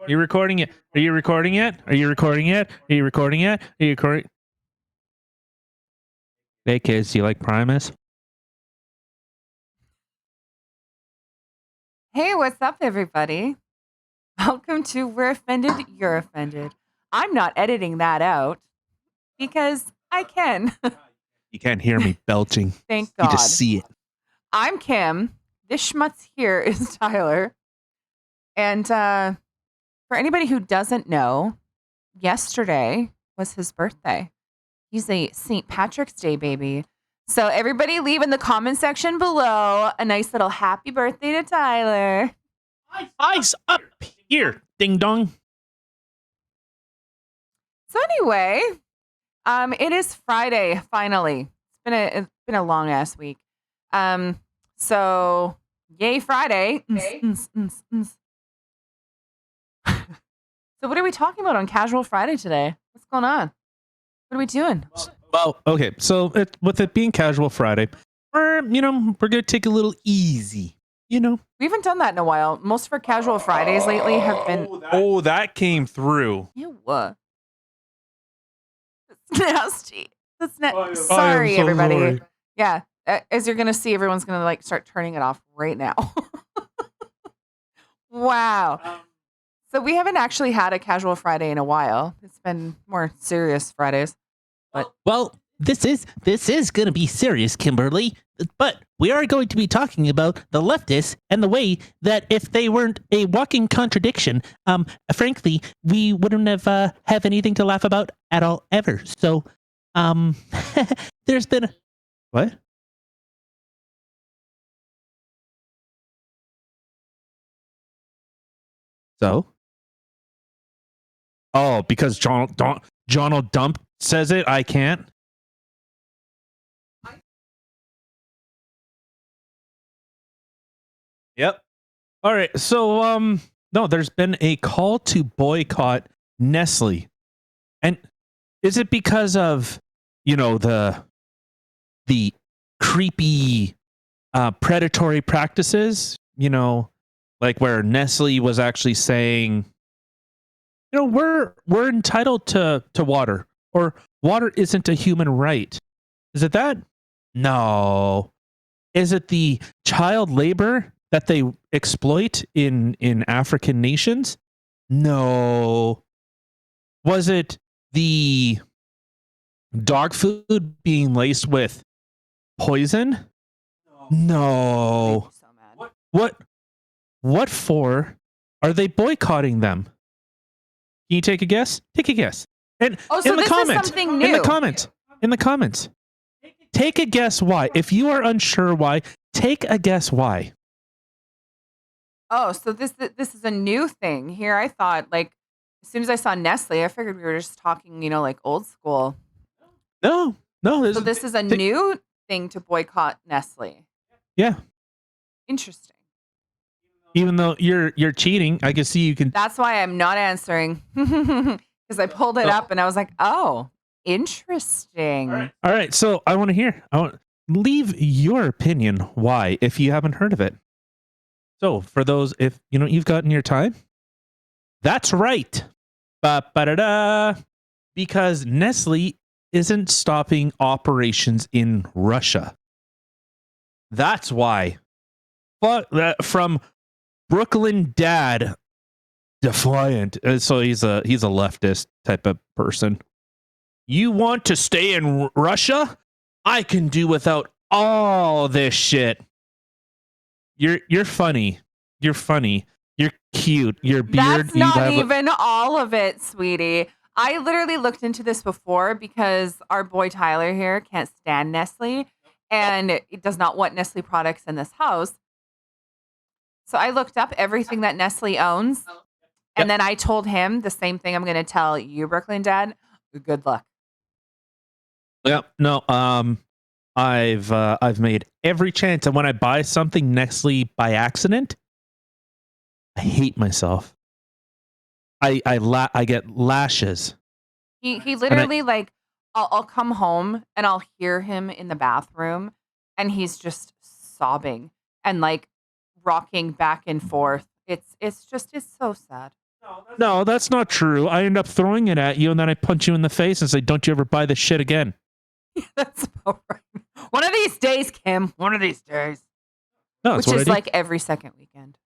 Are you recording it? Are you recording it? Are you recording it? Are you recording it? Are you recording? Hey kids, do you like Primus? Hey, what's up, everybody? Welcome to We're Offended, You're Offended. I'm not editing that out because I can. You can't hear me belching. Thank You God. just see it. I'm Kim. This schmutz here is Tyler. And for anybody who doesn't know, yesterday was his birthday. He's a St. Patrick's Day baby. So everybody leave in the comment section below a nice little happy birthday to Tyler. Eyes up here, ding dong. So anyway, it is Friday finally. It's been a long ass week. So yay Friday. So what are we talking about on Casual Friday today? What's going on? What are we doing? Well, okay, so with it being Casual Friday, we're gonna take a little easy. We haven't done that in a while. Most of our Casual Fridays lately have been. Oh, that came through. Ew. That's nasty. That's I sorry, am so everybody. sorry. Yeah, as you're gonna see, everyone's gonna start turning it off right now. Wow. So we haven't actually had a Casual Friday in a while. It's been more serious Fridays. But well, this is going to be serious, Kimberly. But we are going to be talking about the leftists and the way that if they weren't a walking contradiction, frankly, we wouldn't have anything to laugh about at all ever. So, there's been what? So? Oh, because Donald Dump says it, I can't. Yep. All right. So, no, there's been a call to boycott Nestle, and is it because of the creepy predatory practices? Like where Nestle was actually saying, we're entitled to water, or water isn't a human right. Is it that? No. Is it the child labor that they exploit in African nations? No. Was it the dog food being laced with poison? No. so mad. What for are they boycotting them? Can you take a guess? Take a guess. And so in the this comment, is something new. in the comments, take a guess why. If you are unsure why, take a guess why. Oh, so this is a new thing here. I thought as soon as I saw Nestle, I figured we were just talking, old school. No. So this is a new thing to boycott Nestle. Yeah. Interesting. Even though you're cheating, I can see you can. That's why I'm not answering because I pulled it up and I was like, oh, interesting. All right. So I want to hear. Leave your opinion why if you haven't heard of it. So for those, if you've gotten your time, that's right. Ba-ba-da-da. Because Nestle isn't stopping operations in Russia. That's why. From Brooklyn Dad, defiant. So he's a leftist type of person. You want to stay in Russia? I can do without all this shit. You're funny. You're funny. You're cute. Your beard. That's not even all of it, sweetie. I literally looked into this before because our boy Tyler here can't stand Nestle and it does not want Nestle products in this house. So I looked up everything that Nestle owns, and then I told him the same thing I'm going to tell you, Brooklyn Dad. Good luck. Yep. No. I've made every chance, and when I buy something Nestle by accident, I hate myself. I get lashes. He literally I'll come home and I'll hear him in the bathroom, and he's just sobbing and rocking back and forth. It's so sad. No, that's not true. I end up throwing it at you, and then I punch you in the face and say, "Don't you ever buy this shit again." That's about right. One of these days, Kim. One of these days. No, that's Which what I is do. like every second weekend.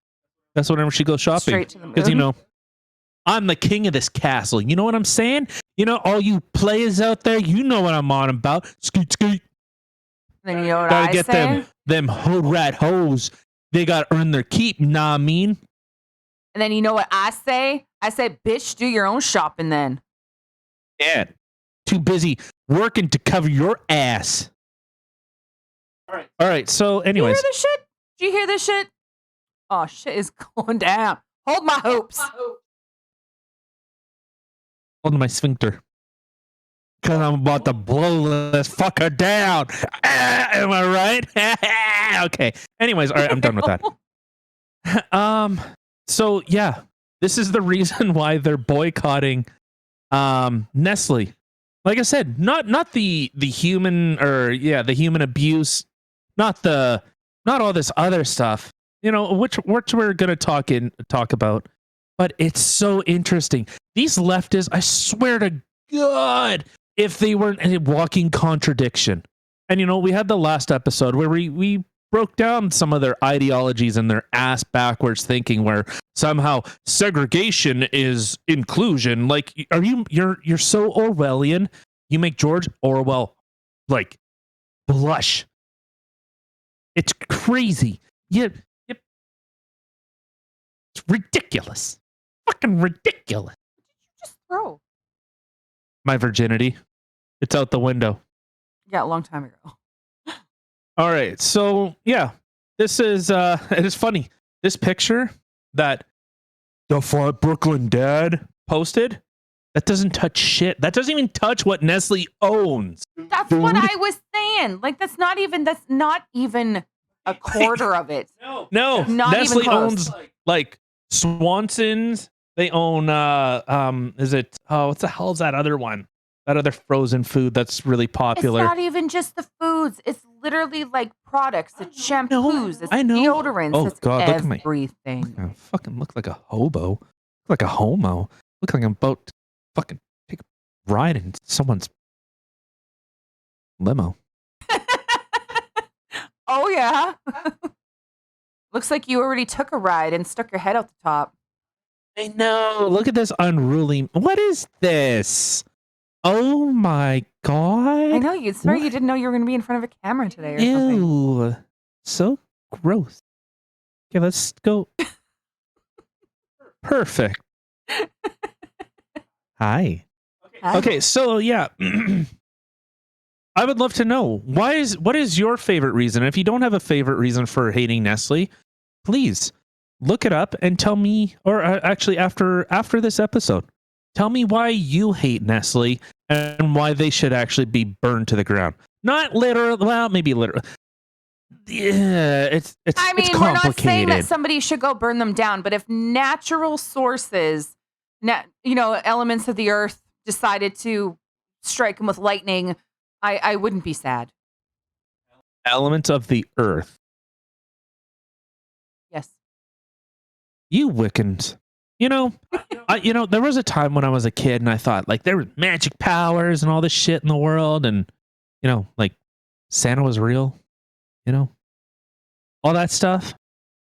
That's whenever she goes shopping. Straight to the Because, moon. I'm the king of this castle. You know what I'm saying? All you players out there, you know what I'm on about. Skeet, skeet. Then you know what Gotta I get say? them rat hoes. They gotta earn their keep, nah, I mean. And then you know what I say? I say, bitch, do your own shopping then. Yeah. Too busy working to cover your ass. All right. So, Did you anyways. hear this shit? Did you hear this shit? Oh, shit is going down. Hold my hopes. Hold my sphincter. Because I'm about to blow this fucker down. Am I right? Okay. Anyways, all right, I'm done with that. So yeah, this is the reason why they're boycotting Nestle. Like I said, not the human the human abuse, not all this other stuff. Which we're gonna talk about. But it's so interesting. These leftists, I swear to God, if they weren't a walking contradiction. And we had the last episode where we broke down some of their ideologies and their ass backwards thinking, where somehow segregation is inclusion. Like, you're so Orwellian. You make George Orwell like blush. It's crazy. Yep. It's ridiculous. Fucking ridiculous. Just throw. My virginity. It's out the window. Yeah, a long time ago. All right. So, yeah. This is it is funny. This picture that the Fort Brooklyn dad posted, that doesn't touch shit. That doesn't even touch what Nestle owns. That's what I was saying. Like, that's not even a quarter of it. No. Not Nestle even close. owns like Swanson's. They own is it what the hell is that other one? That other frozen food that's really popular. It's not even just the foods. It's literally like products. It's shampoos. It's I know. deodorants. Oh, it's God, look at me. everything. I fucking look like a hobo. Look like a homo. Look like I'm about to fucking take a ride in someone's limo. Oh, yeah. Looks like you already took a ride and stuck your head out the top. I know. Look at this unruly. What is this? Oh my God. I know. You'd swear you didn't know you were going to be in front of a camera today or something. Ew. So gross. Okay, let's go. Perfect. Hi. Okay, so yeah. I would love to know what is your favorite reason? If you don't have a favorite reason for hating Nestle, please look it up and tell me, or actually after this episode, tell me why you hate Nestle and why they should actually be burned to the ground. Not literal, well, maybe literal. Yeah, it's we're complicated. not saying that somebody should go burn them down, but if natural sources, elements of the earth decided to strike them with lightning, I wouldn't be sad. Elements of the earth. Yes. You Wiccans. There was a time when I was a kid and I thought like there were magic powers and all this shit in the world, and like Santa was real, all that stuff.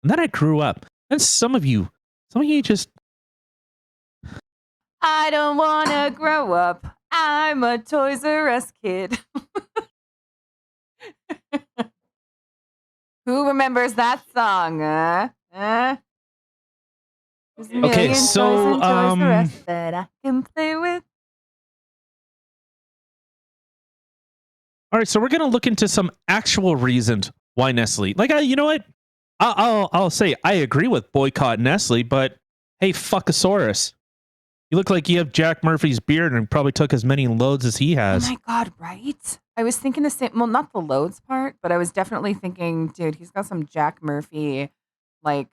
And then I grew up. And some of you just, I don't want to grow up. I'm a Toys R Us kid. Who remembers that song? There's a Okay, million so, toys in Toys R Us that I can play with. all right, so we're gonna look into some actual reasons why Nestle. Like, you know what? I'll say I agree with boycott Nestle, but hey, fuckosaurus. You look like you have Jack Murphy's beard and probably took as many loads as he has. Oh my God, right? I was thinking the same. Well, not the loads part, but I was definitely thinking, dude, he's got some Jack Murphy, like,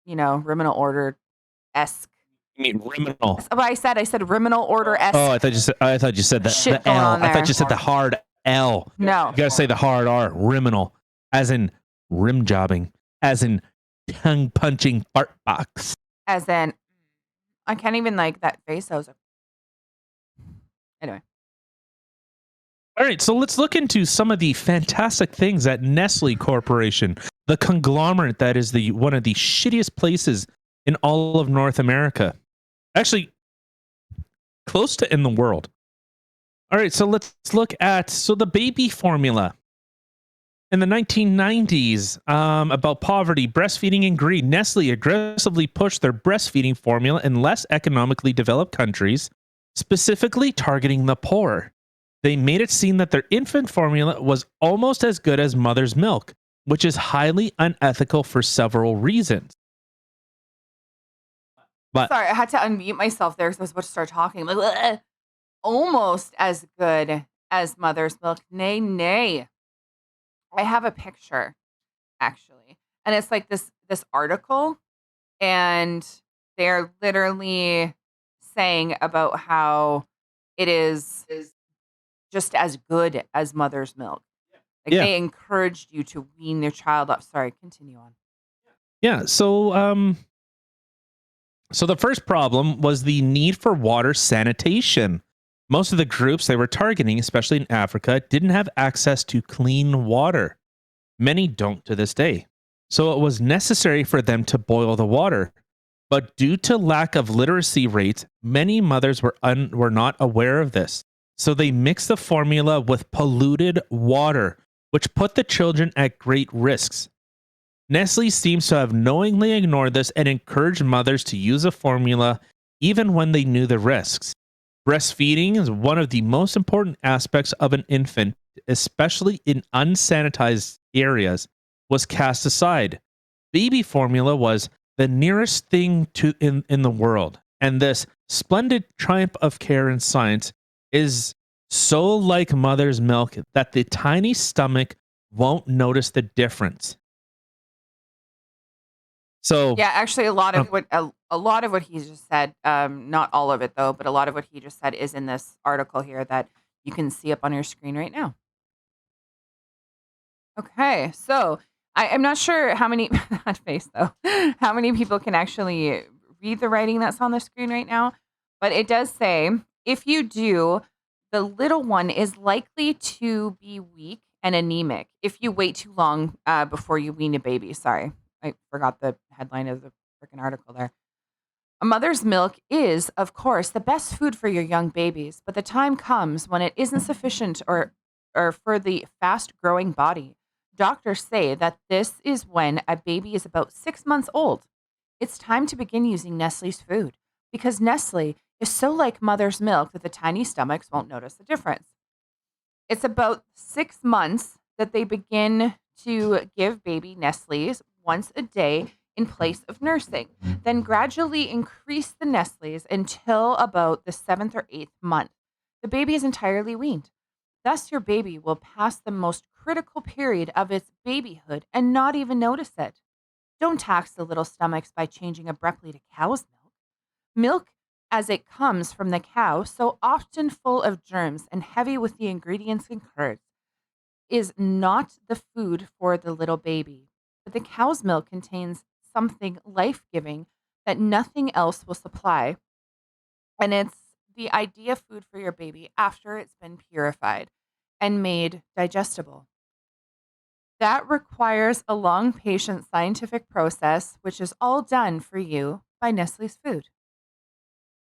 Criminal Order-esque. You mean criminal? But I said Criminal Order-esque. Oh, I thought you said that. Shit The going L. on I thought there. you said the hard L. No. You gotta say the hard R. Criminal, as in rim jobbing, as in tongue punching fart box. As in, I can't even like that face. I was like, anyway. All right, so let's look into some of the fantastic things that Nestle Corporation, the conglomerate that is the one of the shittiest places in all of North America, actually close to in the world. All right, so let's look at the baby formula. In the 1990s, about poverty, breastfeeding, and greed, Nestle aggressively pushed their breastfeeding formula in less economically developed countries, specifically targeting the poor. They made it seem that their infant formula was almost as good as mother's milk, which is highly unethical for several reasons. But Sorry, I had to unmute myself there because I was about to start talking. Like, "Ugh, almost as good as mother's milk. Nay, nay. I have a picture actually, and it's like this article, and they're literally saying about how it is just as good as mother's milk. Like yeah, they encouraged you to wean their child up. Sorry, continue on. yeah. So the first problem was the need for water sanitation. Most of the groups they were targeting, especially in Africa, didn't have access to clean water. Many don't to this day. So it was necessary for them to boil the water. But due to lack of literacy rates, many mothers were not aware of this. So they mixed the formula with polluted water, which put the children at great risks. Nestle seems to have knowingly ignored this and encouraged mothers to use a formula even when they knew the risks. Breastfeeding is one of the most important aspects of an infant, especially in unsanitized areas, was cast aside. Baby formula was the nearest thing to in the world, and this splendid triumph of care and science is so like mother's milk that the tiny stomach won't notice the difference. So Yeah, actually, a lot of what he just said, not all of it though, but a lot of what he just said is in this article here that you can see up on your screen right now. Okay, so I'm not sure how many that face though, how many people can actually read the writing that's on the screen right now, but it does say if you do, the little one is likely to be weak and anemic if you wait too long before you wean a baby. Sorry, I forgot the headline of the freaking article there. A mother's milk is, of course, the best food for your young babies, but the time comes when it isn't sufficient or for the fast-growing body. Doctors say that this is when a baby is about 6 months old. It's time to begin using Nestle's food because Nestle is so like mother's milk that the tiny stomachs won't notice the difference. It's about 6 months that they begin to give baby Nestle's once a day in place of nursing, then gradually increase the Nestle's until about the 7th or 8th month. The baby is entirely weaned. Thus, your baby will pass the most critical period of its babyhood and not even notice it. Don't tax the little stomachs by changing abruptly to cow's milk. Milk, as it comes from the cow, so often full of germs and heavy with the ingredients and curds, is not the food for the little baby. But the cow's milk contains something life-giving that nothing else will supply. And it's the idea food for your baby after it's been purified and made digestible. That requires a long, patient scientific process, which is all done for you by Nestle's Food.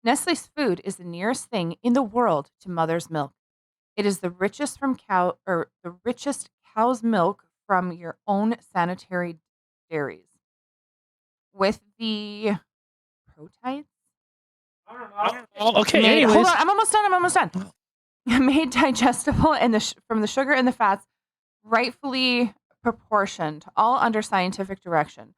Nestle's Food is the nearest thing in the world to mother's milk. It is the richest the richest cow's milk from your own sanitary dairies. With the proteins okay. made, Anyways, hold on, I'm almost done. Made digestible and from the sugar and the fats rightfully proportioned, all under scientific direction.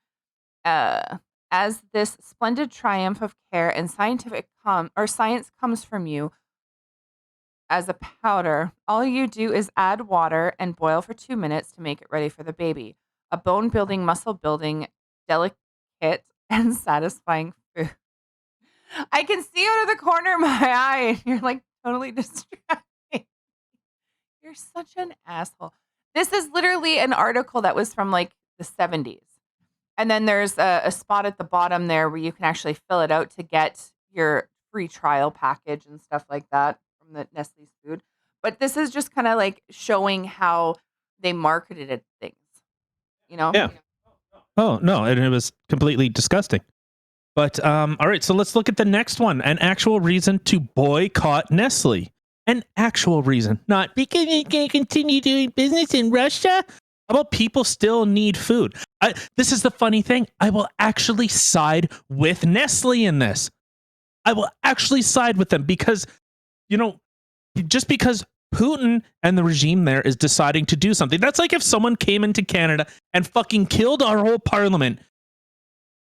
As this splendid triumph of care and science comes from you as a powder, all you do is add water and boil for 2 minutes to make it ready for the baby. A bone building, muscle building, delicate and satisfying food. I can see out of the corner of my eye. You're like totally distracting. You're such an asshole. This is literally an article that was from like the 70s. And then there's a spot at the bottom there where you can actually fill it out to get your free trial package and stuff like that from the Nestle's food. But this is just kind of like showing how they marketed things, you know? Yeah. Oh no, and it was completely disgusting. But all right, so let's look at the next one. An actual reason to boycott Nestle. An actual reason, not because you can't continue doing business in Russia. How about people still need food? This is the funny thing. I will actually side with Nestle in this. I will actually side with them because, just because Putin and the regime there is deciding to do something. That's like if someone came into Canada and fucking killed our whole parliament.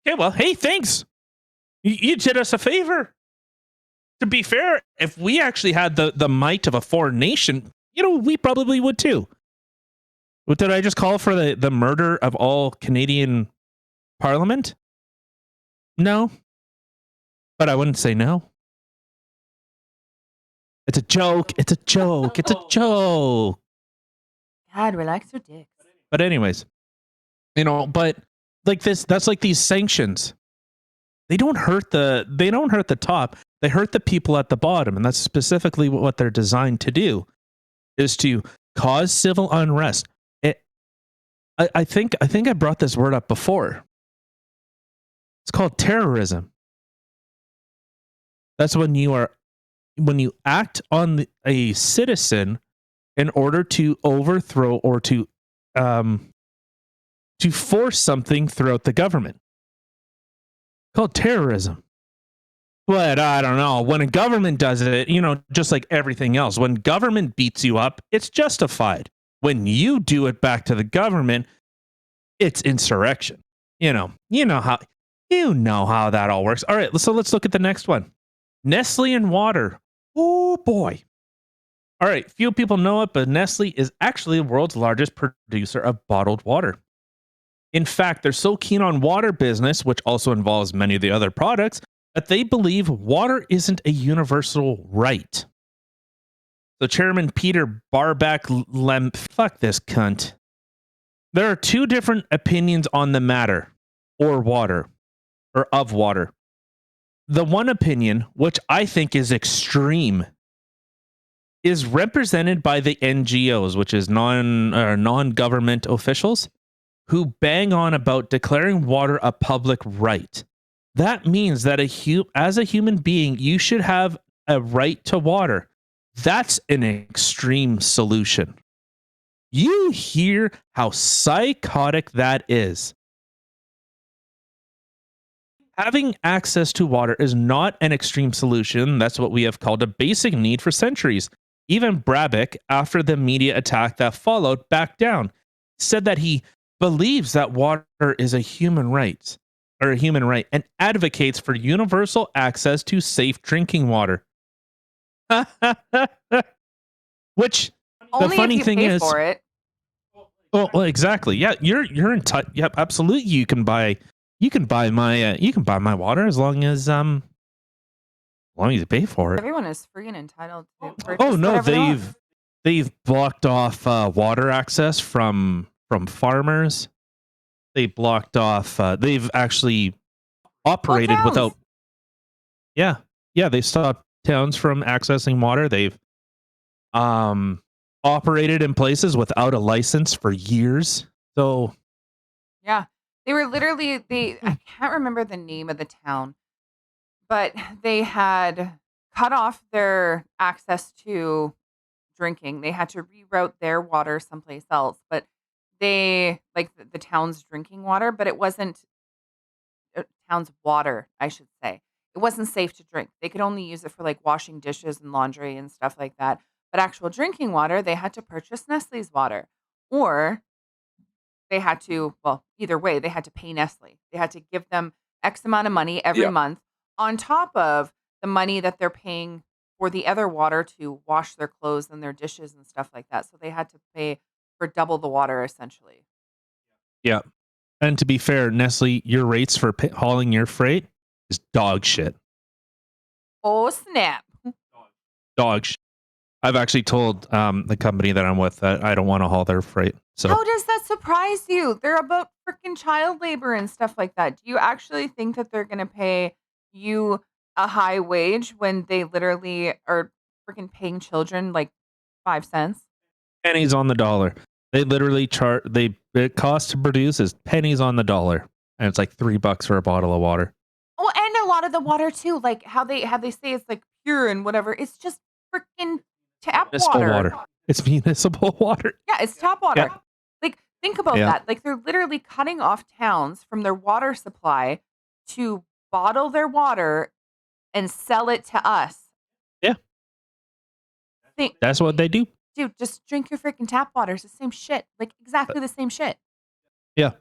Okay, well, hey, thanks. You did us a favor. To be fair, if we actually had the might of a foreign nation, we probably would too. What did I just call for the murder of all Canadian Parliament? No. But I wouldn't say no. It's a joke. It's a joke. It's a joke. God, relax your dick. But anyways, but like this, that's like these sanctions. They don't hurt the top. They hurt the people at the bottom, and that's specifically what they're designed to do, is to cause civil unrest. I think I brought this word up before. It's called terrorism. That's when you act on a citizen in order to overthrow or to force something throughout the government. Called terrorism. But I don't know. When a government does it, just like everything else, when government beats you up, it's justified. When you do it back to the government, it's insurrection. You know how that all works. All right, so let's look at the next one. Nestle and water. Oh boy. All right, few people know it, but Nestle is actually the world's largest producer of bottled water. In fact, they're so keen on water business, which also involves many of the other products, that they believe water isn't a universal right. So Chairman Peter fuck this cunt. There are two different opinions on the matter, of water. The one opinion, which I think is extreme, is represented by the NGOs, which is non-government officials, who bang on about declaring water a public right. That means that as a human being, you should have a right to water. That's an extreme solution. You hear how psychotic that is. Having access to water is not an extreme solution. That's what we have called a basic need for centuries. Even Brabeck, after the media attack that followed, backed down, said that he believes that water is a human right, and advocates for universal access to safe drinking water. Which Only the funny if you thing pay is, for it. well, exactly. Yeah, you're in touch. Yep, absolutely. You can buy my water as long as you pay for it. Everyone is free and entitled to purchase Oh no, whatever they want. they've blocked off water access from farmers. They blocked off. They've actually operated towns. without. Yeah, they stopped towns from accessing water. They've operated in places without a license for years. So Yeah. They were literally I can't remember the name of the town, but they had cut off their access to drinking. They had to reroute their water someplace else, but they like the town's drinking water, but it wasn't town's water, I should say. It wasn't safe to drink. They could only use it for like washing dishes and laundry and stuff like that. But actual drinking water, they had to purchase Nestle's water, or they had to, well, either way, they had to pay Nestle. They had to give them X amount of money every month on top of the money that they're paying for the other water to wash their clothes and their dishes and stuff like that. So they had to pay for double the water essentially. yeah. And to be fair, Nestle, your rates for hauling your freight is dog shit. Oh, snap. Dog shit. I've actually told the company that I'm with that I don't want to haul their freight. So How does that surprise you? They're about freaking child labor and stuff like that. Do you actually think that they're going to pay you a high wage when they literally are freaking paying children like 5 cents. Pennies on the dollar. They literally chart. It cost to produce is pennies on the dollar, and it's like $3 for a bottle of water. Well, and a lot of the water too, like how they say it's like pure and whatever. It's just freaking tap Municipal water. It's municipal water. Yeah, it's tap water. Yeah. Like, think about Yeah. that. Like, they're literally cutting off towns from their water supply to bottle their water and sell it to us. Yeah. That's what they do. Dude, just drink your freaking tap water. It's the same shit. Like, exactly the same shit. Yeah.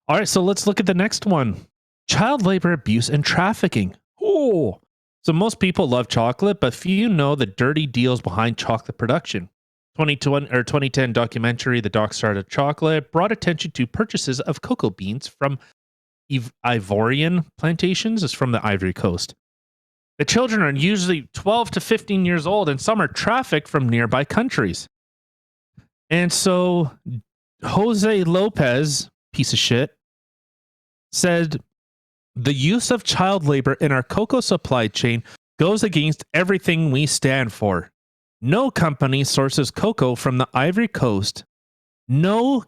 All right, so let's look at the next one. Child labor abuse and trafficking. Oh. So most people love chocolate, but few know the dirty deals behind chocolate production. 2010 documentary The Dark Side of Chocolate brought attention to purchases of cocoa beans from Ivorian plantations. Is from the Ivory Coast. The children are usually 12 to 15 years old, and some are trafficked from nearby countries. And so Jose Lopez, piece of shit, said the use of child labor in our cocoa supply chain goes against everything we stand for. No company sources cocoa from the Ivory Coast. No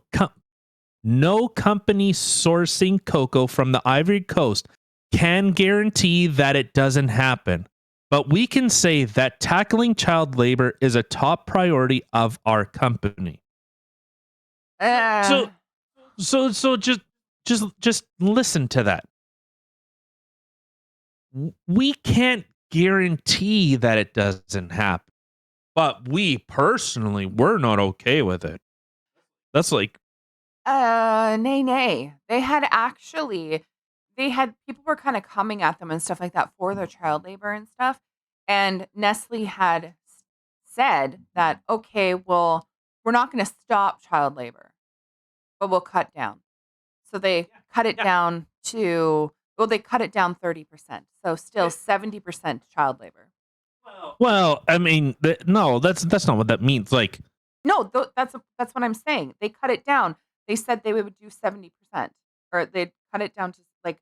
company sourcing cocoa from the Ivory Coast can guarantee that it doesn't happen. But we can say that tackling child labor is a top priority of our company. So just listen to that. We can't guarantee that it doesn't happen, but we're not okay with it. That's like, nay. They had people were kind of coming at them and stuff like that for their child labor and stuff. And Nestle had said that, okay, well, we're not going to stop child labor, but we'll cut down. So they cut it down to, they cut it down 30%. So still 70% child labor. well, I mean, no, that's not what that means. Like, no, that's what I'm saying. They cut it down. They said they would do 70%, or they'd cut it down to like,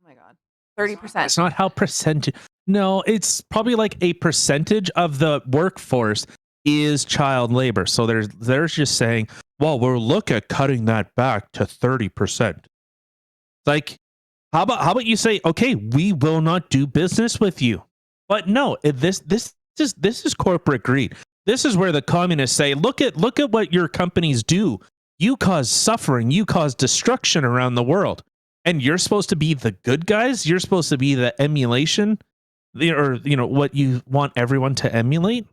oh my God, 30%. It's not how percentage. No, it's probably like a percentage of the workforce is child labor. So they're just saying, well, we'll look at cutting that back to 30%. Like, how about you say, okay, we will not do business with you. But no, this is corporate greed. This is where the communists say, look at what your companies do. You cause suffering, you cause destruction around the world. And you're supposed to be the good guys? You're supposed to be the emulation? Or, what you want everyone to emulate?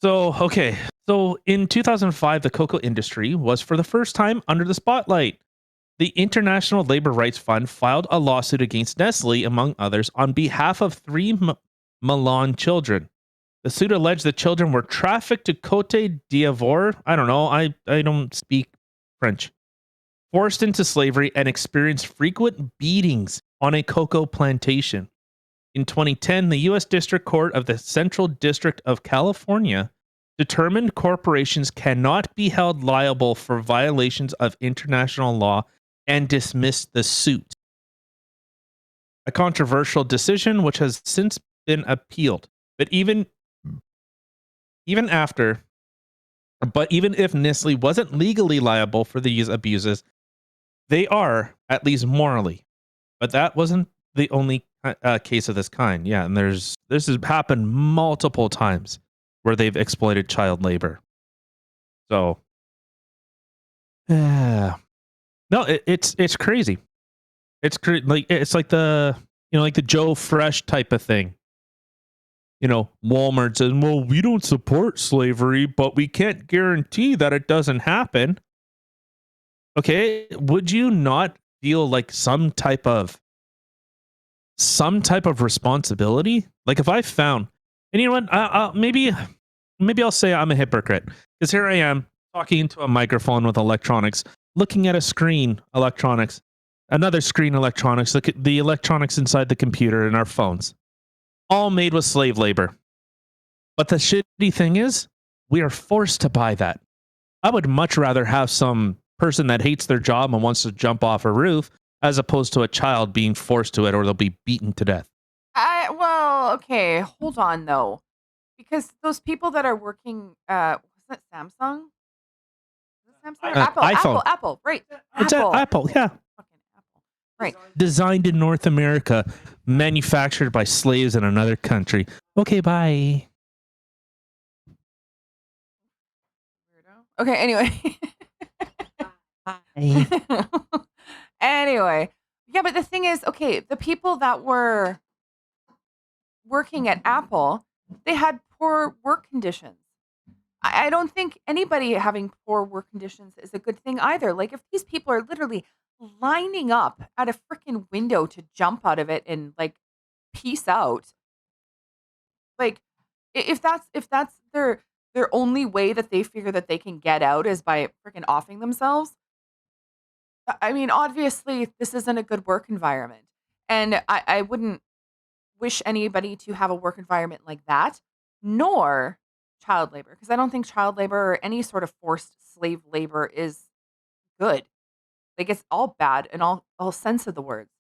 So, okay. So in 2005, the cocoa industry was for the first time under the spotlight. The International Labor Rights Fund filed a lawsuit against Nestle, among others, on behalf of 3 Milan children. The suit alleged the children were trafficked to Côte d'Ivoire. I don't know. I don't speak French. Forced into slavery and experienced frequent beatings on a cocoa plantation. In 2010, the U.S. District Court of the Central District of California determined corporations cannot be held liable for violations of international law and dismissed the suit. A controversial decision which has since been appealed. But even if Nestle wasn't legally liable for these abuses, they are, at least morally. But that wasn't the only case of this kind. Yeah, and this has happened multiple times where they've exploited child labor. So, no, it's crazy. It's like the like the Joe Fresh type of thing. Walmart says, well, we don't support slavery, but we can't guarantee that it doesn't happen. Okay, would you not feel like some type of responsibility? Like if I found, and you know what, I'll maybe I'll say I'm a hypocrite, because here I am talking into a microphone with electronics, looking at a screen, electronics, another screen, electronics, look at the electronics inside the computer and our phones, all made with slave labor. But the shitty thing is, we are forced to buy that. I would much rather have some person that hates their job and wants to jump off a roof as opposed to a child being forced to it or they'll be beaten to death. Well, okay, hold on though, because those people that are working, was that Samsung? Was it Samsung or Apple? iPhone. Apple, right? It's at Apple, yeah. Fucking Apple, right? Designed in North America, manufactured by slaves in another country. Okay, bye. Okay, anyway. Anyway, yeah, but the thing is, okay, the people that were working at Apple, they had poor work conditions. I don't think anybody having poor work conditions is a good thing either. Like, if these people are literally lining up at a freaking window to jump out of it and like peace out, like if that's their only way that they figure that they can get out is by freaking offing themselves. I mean, obviously, this isn't a good work environment. And I wouldn't wish anybody to have a work environment like that, nor child labor, because I don't think child labor or any sort of forced slave labor is good. Like, it's all bad in all sense of the words.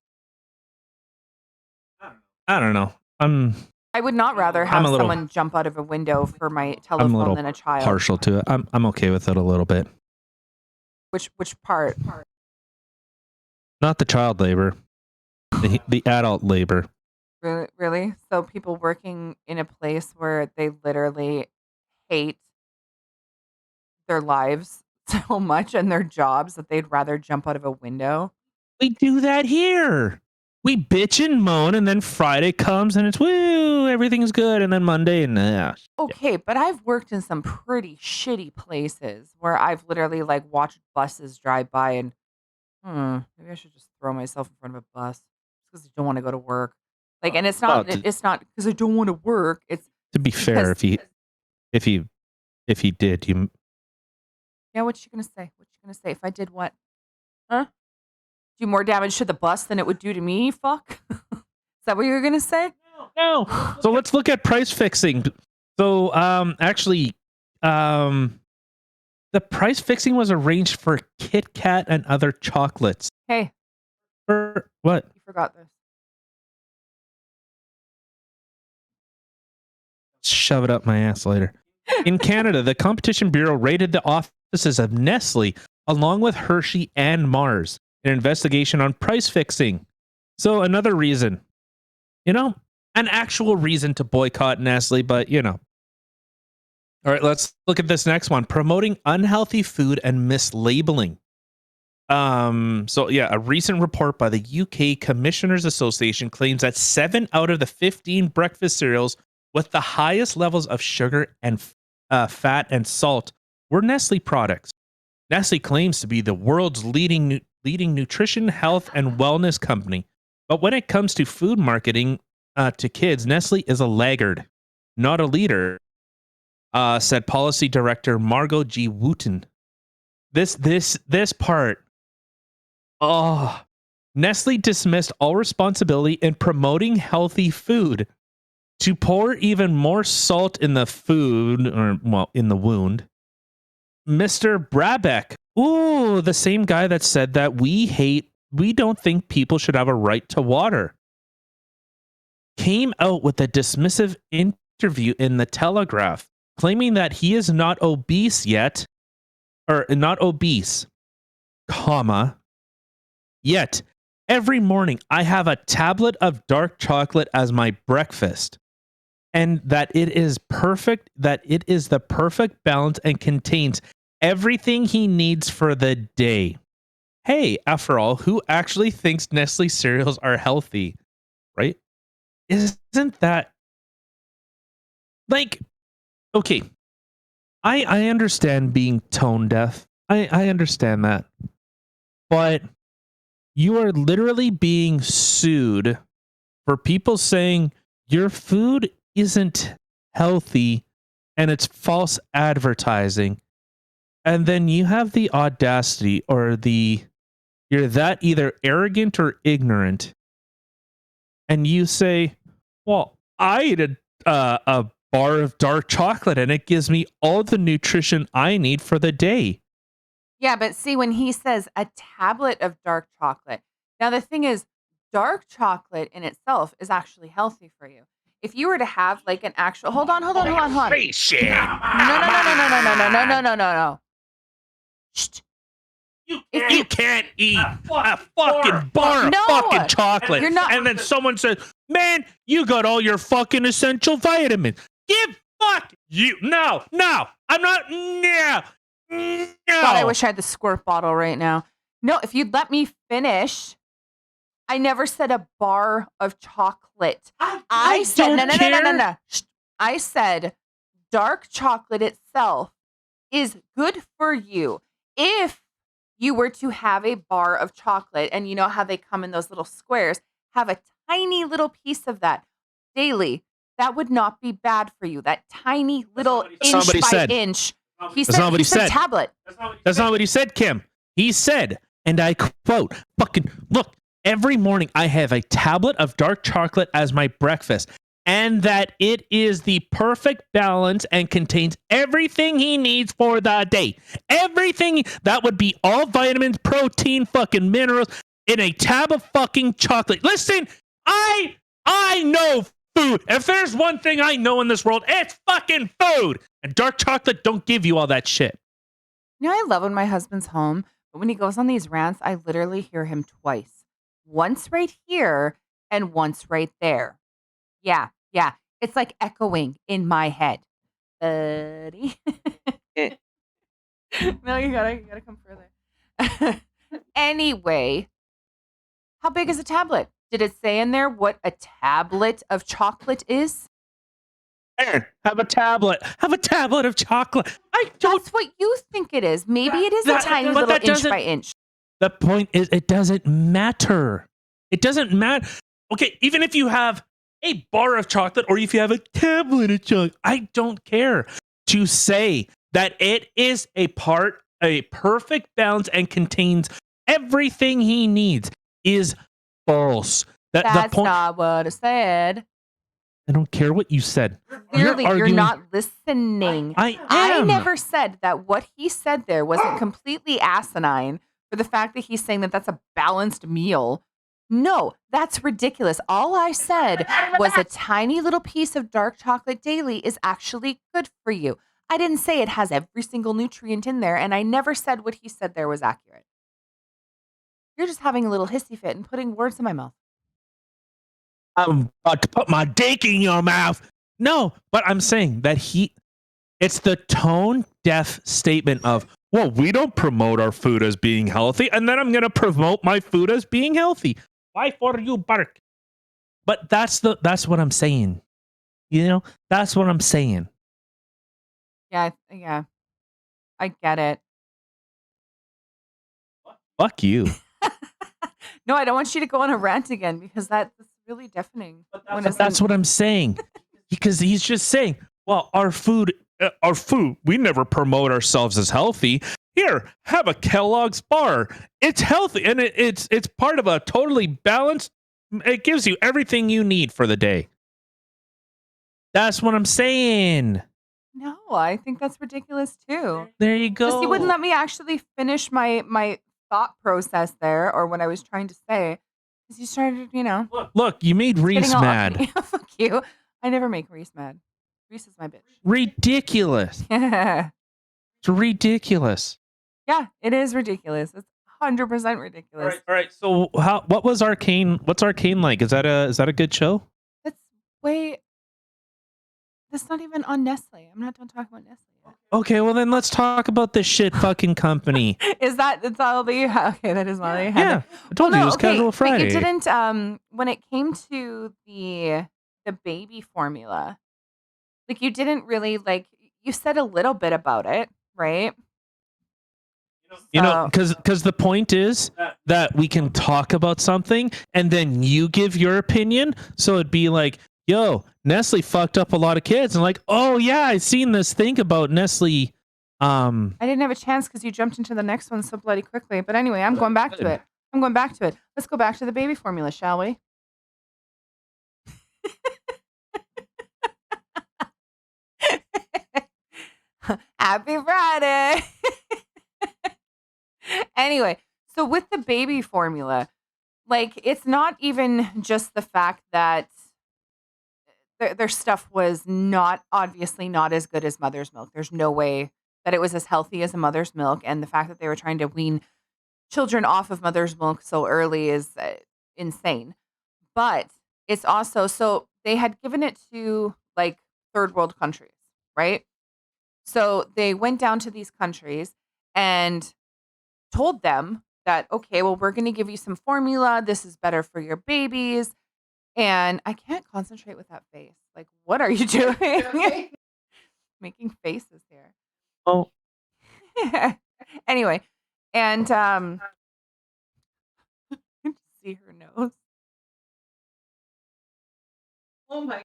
I don't know. I would not rather have someone jump out of a window for my telephone than a child. Partial to it. I'm okay with it a little bit. Which part? Not the child labor, the adult labor. Really? So people working in a place where they literally hate their lives so much and their jobs that they'd rather jump out of a window? We do that here. We bitch and moan, and then Friday comes and it's woo, everything's good, and then Monday and Okay, but I've worked in some pretty shitty places where I've literally like watched buses drive by and maybe I should just throw myself in front of a bus because I don't want to go to work. Like, and it's not because I don't want to work. It's to be fair, if he did, you. Yeah, what you gonna say? What you gonna say? If I did what? Huh? Do more damage to the bus than it would do to me? Fuck. Is that what you're gonna say? No. So let's look at price fixing. So actually, the price fixing was arranged for Kit Kat and other chocolates. Hey. For what? You forgot this. Shove it up my ass later. In Canada, the Competition Bureau raided the offices of Nestle along with Hershey and Mars in an investigation on price fixing. So another reason, an actual reason to boycott Nestle, but All right, let's look at this next one. Promoting unhealthy food and mislabeling. A recent report by the UK Commissioners Association claims that 7 out of the 15 breakfast cereals with the highest levels of sugar and fat and salt were Nestle products. Nestle claims to be the world's leading nutrition, health, and wellness company. But when it comes to food marketing to kids, Nestle is a laggard, not a leader, said Policy Director Margot G. Wooten. This part. Oh, Nestle dismissed all responsibility in promoting healthy food. To pour even more salt in the food, in the wound, Mr. Brabeck, the same guy that said that we don't think people should have a right to water, came out with a dismissive interview in the Telegraph, claiming that he is not obese yet, or not obese, yet every morning I have a tablet of dark chocolate as my breakfast. And that it is perfect, that it is the perfect balance and contains everything he needs for the day. Hey, after all, who actually thinks Nestle cereals are healthy? Right? Isn't that like, okay, I understand being tone deaf. I understand that. But you are literally being sued for people saying your food isn't healthy and it's false advertising. And then you have the audacity you're that either arrogant or ignorant. And you say, well, I eat a bar of dark chocolate and it gives me all the nutrition I need for the day. Yeah, but see, when he says a tablet of dark chocolate, Now, the thing is, dark chocolate in itself is actually healthy for you. If you were to have like an actual, hold on. No. No. Shh. You can't eat a fucking bar of No, fucking chocolate. you're not- And then someone says, man, you got all your fucking essential vitamins. Fuck you. No. I'm not. No. God, I wish I had the squirt bottle right now. No, if you'd let me finish, I never said a bar of chocolate. I said no. Shh. I said dark chocolate itself is good for you. If you were to have a bar of chocolate, and you know how they come in those little squares, have a tiny little piece of that daily, that would not be bad for you. That tiny little inch by inch. He said tablet. That's not what he said, Kim. He said, and I quote, fucking, look, every morning I have a tablet of dark chocolate as my breakfast, and that it is the perfect balance and contains everything he needs for the day. Everything that would be all vitamins, protein, fucking minerals in a tab of fucking chocolate. Listen, I know food. If there's one thing I know in this world, it's fucking food. And dark chocolate don't give you all that shit. You know, I love when my husband's home, but when he goes on these rants, I literally hear him twice. Once right here and once right there. Yeah. It's like echoing in my head. Buddy. No, you gotta come further. Anyway, how big is a tablet? Did it say in there what a tablet of chocolate is? Aaron, have a tablet. Have a tablet of chocolate. That's what you think it is. Maybe it is a tiny little inch by inch. The point is, it doesn't matter. It doesn't matter. Okay, even if you have a bar of chocolate or if you have a tablet of chocolate, I don't care. To say that it is a perfect balance and contains everything he needs is false. That's not what I said. I don't care what you said. Clearly, you're not listening. I am. I never said that what he said there wasn't completely asinine for the fact that he's saying that that's a balanced meal. No, that's ridiculous. All I said was a tiny little piece of dark chocolate daily is actually good for you. I didn't say it has every single nutrient in there, and I never said what he said there was accurate. You're just having a little hissy fit and putting words in my mouth. I'm about to put my dick in your mouth. No, but I'm saying that it's the tone deaf statement of, well, we don't promote our food as being healthy, and then I'm going to promote my food as being healthy. Why for you, bark? But that's what I'm saying. You know, that's what I'm saying. Yeah. I get it. Fuck you. No, I don't want you to go on a rant again because that's really deafening. That's what I'm saying. Because he's just saying, well, our food, we never promote ourselves as healthy. Here, have a Kellogg's bar. It's healthy, and it's part of a totally balanced. It gives you everything you need for the day. That's what I'm saying. No, I think that's ridiculous too. There you go. Just he wouldn't let me actually finish my thought process there, or what I was trying to say, because he started, Look, you made Reese mad. Fuck you. I never make Reese mad. Reese is my bitch. Ridiculous. Yeah. It's ridiculous. Yeah, it is ridiculous. It's 100% ridiculous. All right. So what's Arcane like? Is that a good show? That's not even on Nestle. I'm not done talking about Nestle yet. Okay, well then let's talk about this shit fucking company. That's all that you have? Okay, that is all that you have. Yeah, I told you it was Casual Friday. But you didn't, when it came to the baby formula, like you didn't really, like, you said a little bit about it, right? Because the point is that we can talk about something and then you give your opinion. So it'd be like, yo, Nestle fucked up a lot of kids. And like, oh yeah, I seen this thing about Nestle. I didn't have a chance because you jumped into the next one so bloody quickly. But anyway, I'm going back to it. Let's go back to the baby formula, shall we? Happy Friday. Anyway, so with the baby formula, Like, it's not even just the fact that their stuff was obviously not as good as mother's milk. There's no way that it was as healthy as a mother's milk. And the fact that they were trying to wean children off of mother's milk so early is insane. But it's also, so they had given it to like third world countries, right? So they went down to these countries and told them that, okay, well, we're going to give you some formula. This is better for your babies. And I can't concentrate with that face. Like, what are you doing? Making faces here. Oh, Anyway, and see her nose. Oh my.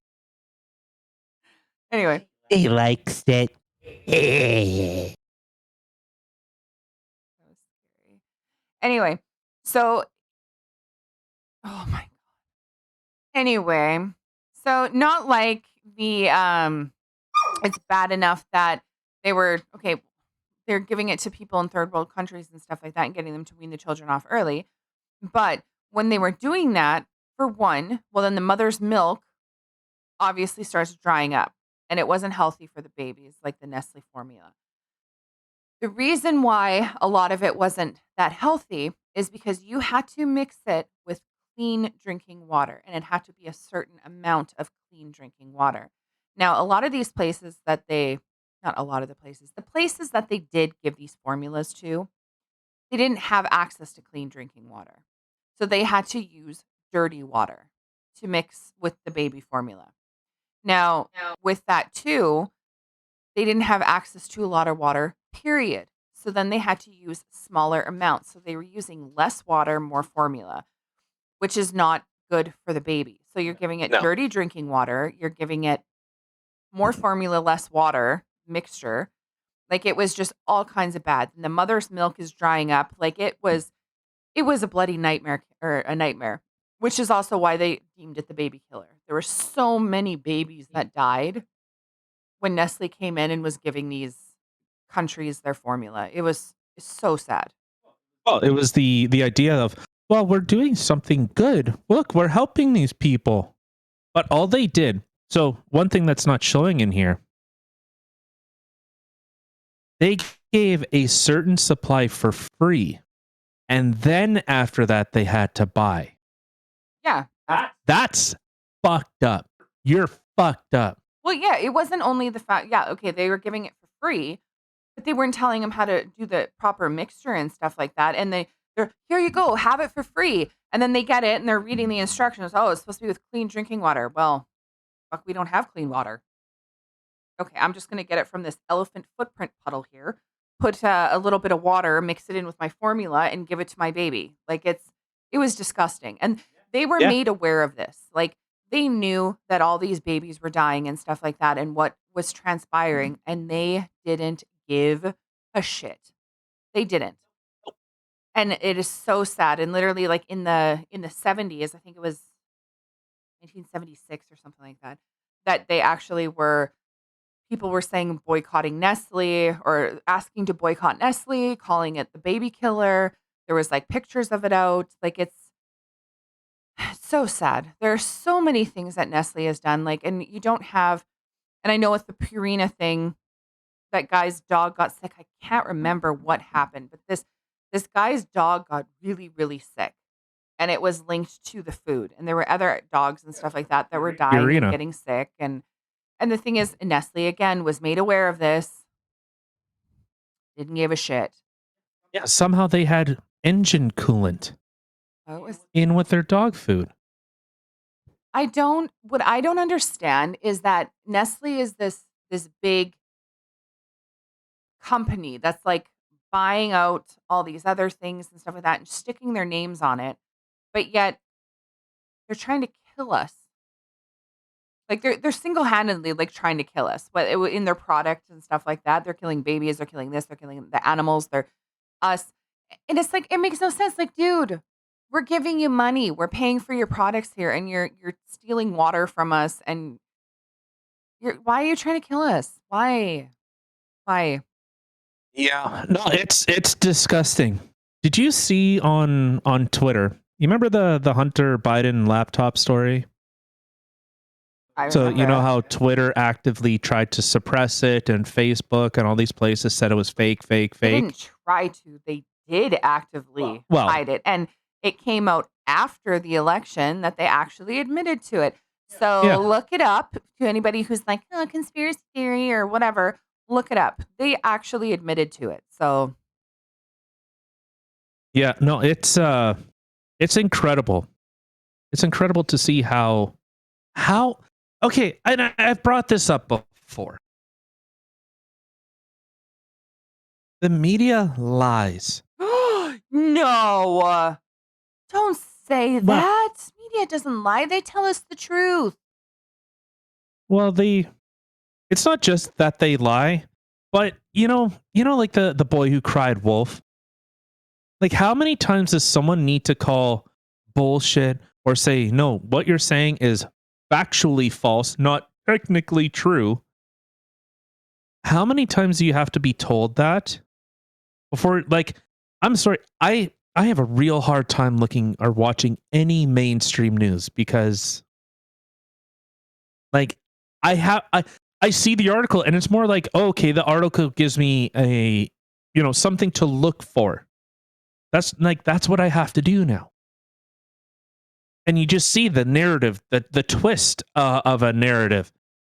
Anyway, He likes it. that was scary. Anyway, so oh my god. Anyway, so not like the it's bad enough that they were okay, they're giving it to people in third world countries and stuff like that and getting them to wean the children off early. But when they were doing that, for one, well, then the mother's milk obviously starts drying up and it wasn't healthy for the babies, like the Nestle formula. The reason why a lot of it wasn't that healthy is because you had to mix it with clean drinking water, and it had to be a certain amount of clean drinking water. Now, a lot of these places that not a lot of the places that they did give these formulas to, they didn't have access to clean drinking water. So they had to use dirty water to mix with the baby formula. Now, with that too, they didn't have access to a lot of water, period. So then they had to use smaller amounts. So they were using less water, more formula, which is not good for the baby. So you're giving it dirty drinking water. You're giving it more formula, less water mixture. Like, it was just all kinds of bad. And the mother's milk is drying up. Like, it was a bloody nightmare, or a nightmare, which is also why they deemed it the baby killer. There were so many babies that died when Nestle came in and was giving these countries their formula. It's so sad. well, it was the idea of, well, we're doing something good. Look, we're helping these people. But all they did, so one thing that's not showing in here, they gave a certain supply for free. And then after that, they had to buy. Yeah. That's fucked up. You're fucked up. Well, yeah, it wasn't only the fact, yeah, okay, they were giving it for free, but they weren't telling them how to do the proper mixture and stuff like that. And they're, here you go, have it for free. And then they get it and they're reading the instructions. Oh, it's supposed to be with clean drinking water. Well, fuck, we don't have clean water. Okay, I'm just going to get it from this elephant footprint puddle here, put a little bit of water, mix it in with my formula, and give it to my baby. Like, it was disgusting. And they were made aware of this. Like, they knew that all these babies were dying and stuff like that and what was transpiring, and they didn't give a shit. They didn't. And it is so sad. And literally, like, in the 70s, I think it was 1976 or something like that, that they actually people were saying boycotting Nestle or asking to boycott Nestle, calling it the baby killer. There was like pictures of it out. Like, it's so sad. There are so many things that Nestle has done. Like, and you don't have, and I know with the Purina thing, that guy's dog got sick. I can't remember what happened, but this guy's dog got really, really sick. And it was linked to the food. And there were other dogs and stuff like that that were dying Purina. and getting sick. And the thing is, Nestle, again, was made aware of this. Didn't give a shit. Yeah, somehow they had engine coolant in with their dog food. What I don't understand is that Nestle is this big company that's like buying out all these other things and stuff like that and sticking their names on it, but yet they're trying to kill us. Like, they're single-handedly like trying to kill us, but in their product and stuff like that, they're killing babies, they're killing this, they're killing the animals, they're us, and it's like, it makes no sense. Like, dude, we're giving you money, we're paying for your products here, and you're stealing water from us, and why are you trying to kill us? Why? Yeah, no, it's disgusting. Did you see on Twitter? You remember the Hunter Biden laptop story? I So you know remember. how Twitter actively tried to suppress it, and Facebook and all these places said it was fake, fake, They fake. didn't try to. They did actively Well, hide it. And it came out after the election that they actually admitted to it. So yeah, look it up to anybody who's like, oh, conspiracy theory or whatever. Look it up. They actually admitted to it. So yeah. No, it's incredible. It's incredible to see how okay, and I've brought this up before. The media lies. no, don't say Well, that. Media doesn't lie. They tell us the truth. well, it's not just that they lie, but like the boy who cried wolf. Like, how many times does someone need to call bullshit or say, no, what you're saying is factually false, not technically true? How many times do you have to be told that before, like, I'm sorry, I have a real hard time looking or watching any mainstream news because, like, I see the article and it's more like, oh, okay, the article gives me something to look for. That's what I have to do now. And you just see the narrative, the twist of a narrative,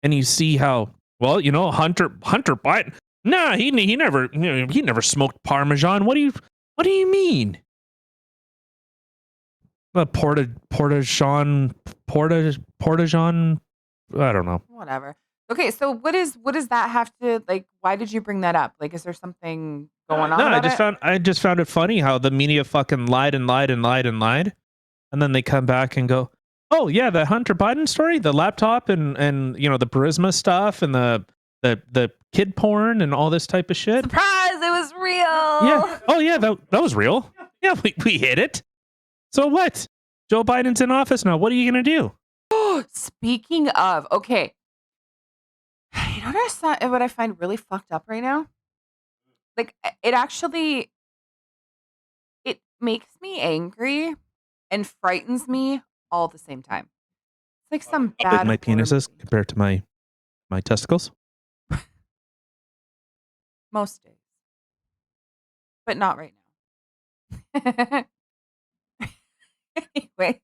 and you see how Hunter Biden. Nah, he never he never smoked Parmesan. What do you mean? Portageon. I don't know. Whatever. Okay, so what does that have to like? Why did you bring that up? Like, is there something going on No, about it? I just found it funny how the media fucking lied and lied and lied and lied, and then they come back and go, "Oh yeah, the Hunter Biden story, the laptop and the Burisma stuff and the kid porn and all this type of shit." Surprise! It was real. Yeah. Oh yeah, that was real. Yeah, we hit it. So what? Joe Biden's in office now. What are you gonna do? Speaking of, okay, you know what I find really fucked up right now? Like, it makes me angry and frightens me all at the same time. It's like some How big bad my horror penis is movie. compared to my testicles? Most days, but not right now. Anyway,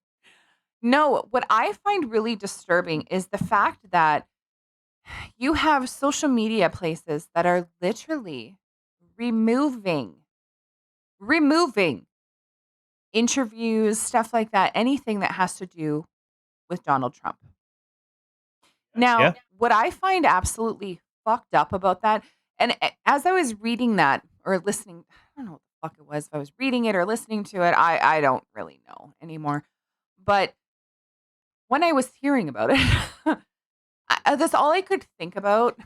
no, what I find really disturbing is the fact that you have social media places that are literally removing removing interviews, stuff like that, anything that has to do with Donald Trump. Now, Yeah. what I find absolutely fucked up about that, and as I was reading that or listening, I don't know what the fuck it was, if I was reading it or listening to it, I don't really know anymore. But when I was hearing about it, that's all I could think about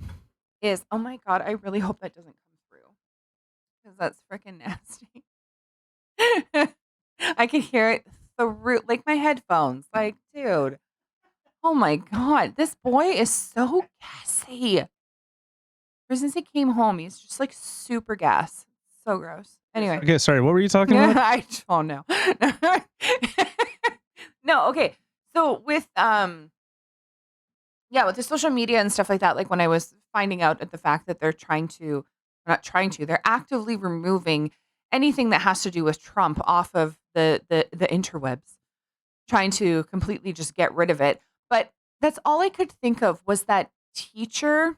is, oh my God, I really hope that doesn't come through because that's freaking nasty. I could hear it through like my headphones. Like, dude, oh my God, this boy is so gassy. Ever since he came home, he's just like super gas. So gross. Anyway. Okay, sorry. What were you talking about? I don't know. No, okay. So with with the social media and stuff like that, like when I was finding out at the fact that they're actively removing anything that has to do with Trump off of the interwebs, trying to completely just get rid of it. But that's all I could think of was that teacher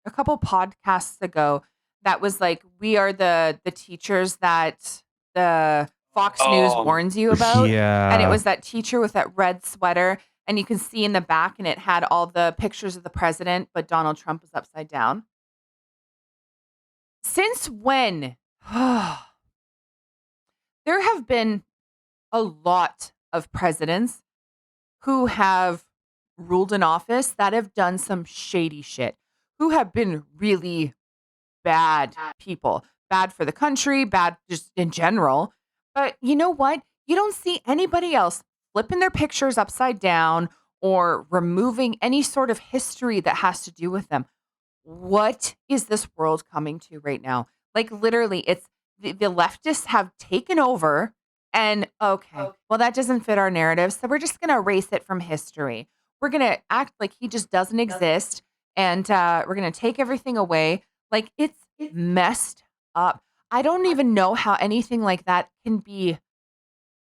a couple podcasts ago that was like, we are the teachers that the Fox News warns you about. And it Yeah. was that teacher with that red sweater. And you can see in the back, and it had all the pictures of the president, but Donald Trump was upside down. Since when? There have been a lot of presidents who have ruled in office that have done some shady shit, who have been really bad people, bad for the country, bad just in general. But you know what? You don't see anybody else flipping their pictures upside down or removing any sort of history that has to do with them. What is this world coming to right now? Like literally, it's the leftists have taken over And okay, well, that doesn't fit our narrative. So we're just going to erase it from history. We're going to act like he just doesn't exist. And we're going to take everything away. Like, it's messed up. I don't even know how anything like that can be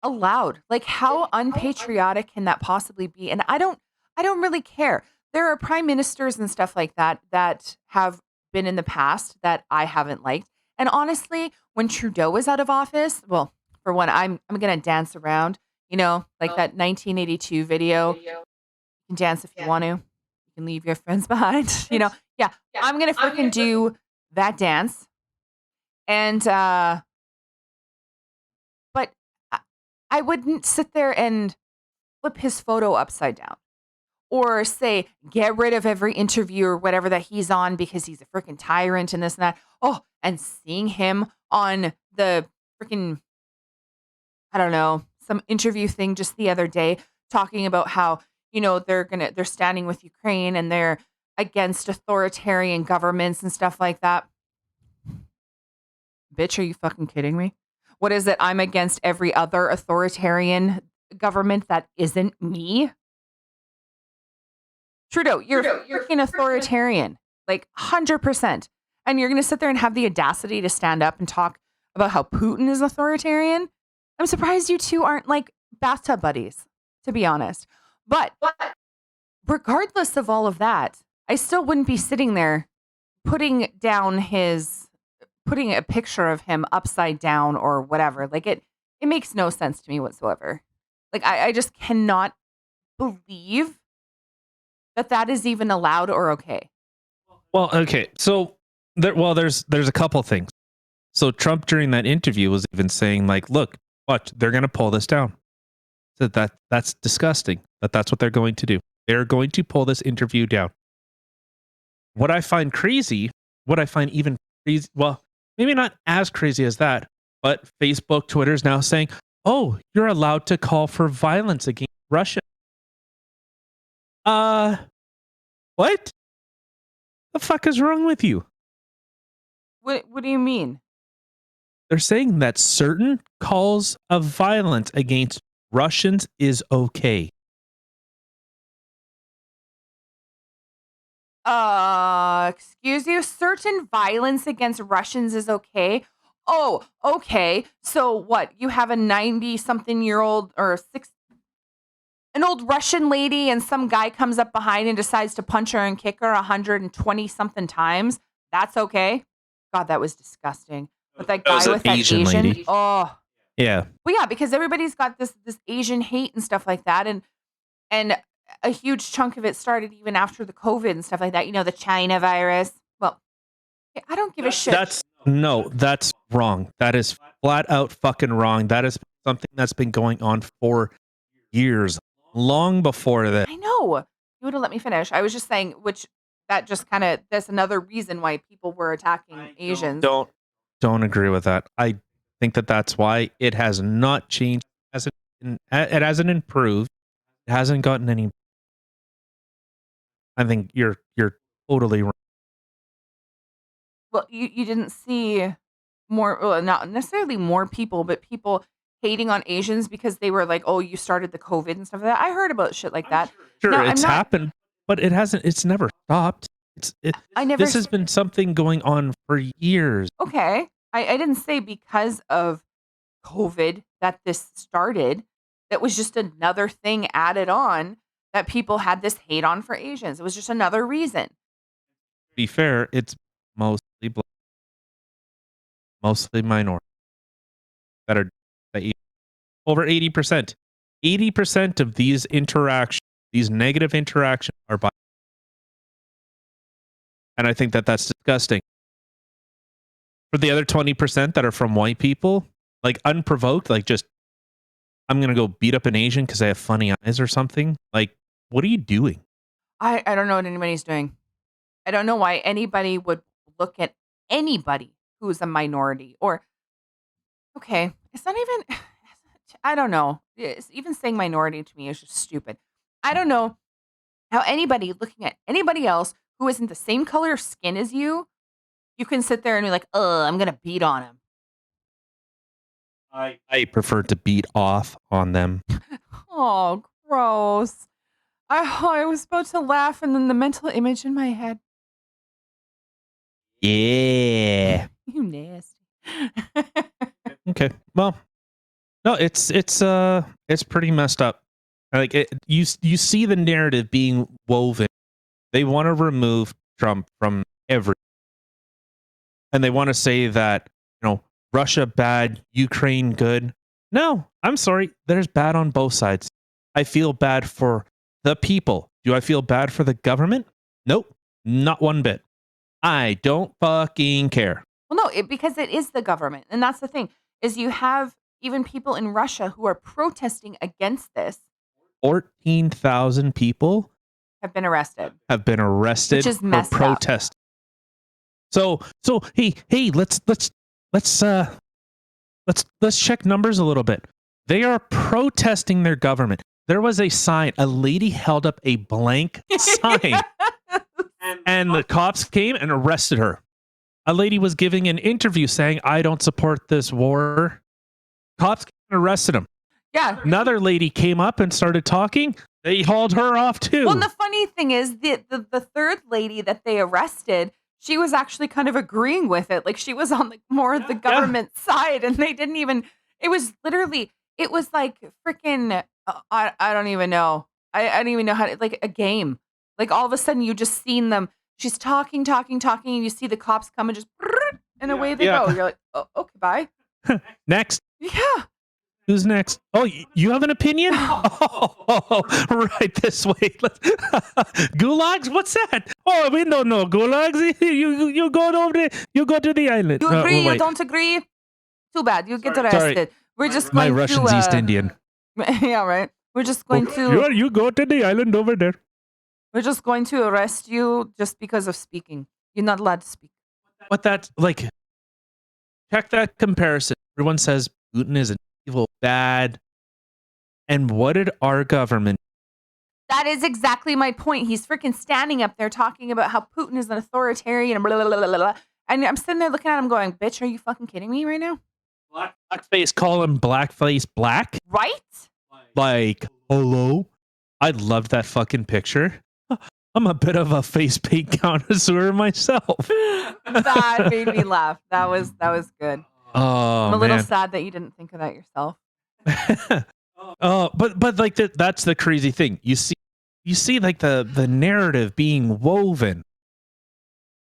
allowed. Like, how unpatriotic can that possibly be? And I don't really care. There are prime ministers and stuff like that that have been in the past that I haven't liked. And honestly, when Trudeau was out of office, well, for one, I'm gonna dance around, like that 1982 video. You can dance if you want to. You can leave your friends behind. Yeah, I'm gonna freaking do that dance. And but I I wouldn't sit there and flip his photo upside down or say, get rid of every interview or whatever that he's on because he's a freaking tyrant and this and that. Oh, and seeing him on the freaking, I don't know, some interview thing just the other day talking about how, they're standing with Ukraine and they're against authoritarian governments and stuff like that. Bitch, are you fucking kidding me? What is it? I'm against every other authoritarian government that isn't me? Trudeau, you're freaking authoritarian, like 100%. And you're going to sit there and have the audacity to stand up and talk about how Putin is authoritarian? I'm surprised you two aren't like bathtub buddies, to be honest. But regardless of all of that, I still wouldn't be sitting there putting a picture of him upside down or whatever. Like it makes no sense to me whatsoever. Like I just cannot believe that is even allowed or okay. Well, okay. So there's a couple things. So Trump during that interview was even saying like, look, watch, they're going to pull this down. So that's disgusting. That's what they're going to do. They're going to pull this interview down. What I find even crazy, well, maybe not as crazy as that, but Facebook, Twitter is now saying, oh, you're allowed to call for violence against Russia. What? The fuck is wrong with you? What do you mean? They're saying that certain calls of violence against Russians is okay. Excuse you? Certain violence against Russians is okay? Oh, okay. So what? You have a 90-something-year-old or an old Russian lady and some guy comes up behind and decides to punch her and kick her 120-something times. That's okay? God, that was disgusting. With that guy with that Asian lady. Oh. Yeah. Well, yeah, because everybody's got this Asian hate and stuff like that. And a huge chunk of it started even after the COVID and stuff like that. The China virus. Well, I don't give a shit. That's wrong. That is flat out fucking wrong. That is something that's been going on for years, long before that. I know. You would have let me finish. I was just saying, that's another reason why people were attacking Asians. Don't agree with that. I think that's why it has not changed. It hasn't improved. It hasn't gotten any. I think you're totally wrong. Well, you didn't see more, well, not necessarily more people, but people hating on Asians because they were like, oh, you started the COVID and stuff like that. I heard about shit like that. Sure, now, it's happened, but it hasn't. It's never stopped. This has been something going on for years. Okay. I didn't say because of COVID that this started. That was just another thing added on that people had this hate on for Asians. It was just another reason. To be fair, it's mostly black, mostly minority that are over 80%. 80% of these interactions, these negative interactions, are by. And I think that's disgusting. For the other 20% that are from white people, like unprovoked, like just, I'm going to go beat up an Asian because I have funny eyes or something. Like, what are you doing? I don't know what anybody's doing. I don't know why anybody would look at anybody who's a minority or, okay, it's not even, I don't know. Even saying minority to me is just stupid. I don't know how anybody looking at anybody else who isn't the same color of skin as you can sit there and be like, I'm going to beat on him. I prefer to beat off on them. Oh, gross. I was about to laugh, and then the mental image in my head. Yeah. You nasty. Okay. Well, no, it's pretty messed up. Like you see the narrative being woven. They want to remove Trump from every, and they want to say that, Russia bad, Ukraine good. No, I'm sorry. There's bad on both sides. I feel bad for the people. Do I feel bad for the government? Nope, not one bit. I don't fucking care. Well, no, because it is the government. And that's the thing, is you have even people in Russia who are protesting against this 14,000 people have been arrested. Which is for messed up. protest. So hey, let's check numbers a little bit. They are protesting their government. There was a sign. A lady held up a blank sign, and the cops came and arrested her. A lady was giving an interview saying, "I don't support this war." Cops came and arrested him. Yeah. Another lady came up and started talking. They hauled her off too. Well, and the funny thing is the third lady that they arrested, she was actually kind of agreeing with it. Like she was on more the government side, and they didn't even. It was like freaking. I don't even know. I don't even know how to, like a game. Like all of a sudden you just seen them. She's talking, and you see the cops come and just and away they go. You're like, oh, okay, bye. Next. Yeah. Who's next? Oh, you have an opinion? Oh, right this way. Gulags? What's that? Oh, we don't know gulags. You go over there. You go to the island. You agree? Wait. You don't agree? Too bad. You get arrested. Sorry. We're just My going Russian's to, East Indian. Yeah, right. We're just going to. You go to the island over there. We're just going to arrest you just because of speaking. You're not allowed to speak. But that's like, check that comparison. Everyone says Putin is an evil, bad. And what did our government? That is exactly my point. He's freaking standing up there talking about how Putin is an authoritarian and blah, blah, blah, blah, blah. And I'm sitting there looking at him going, bitch, are you fucking kidding me right now? Blackface, call him blackface black? Right? Like, hello? I loved that fucking picture. I'm a bit of a face paint connoisseur myself. That made me laugh. That was good. Oh, I'm a little sad that you didn't think of that yourself. But like that's the crazy thing. You see like the narrative being woven,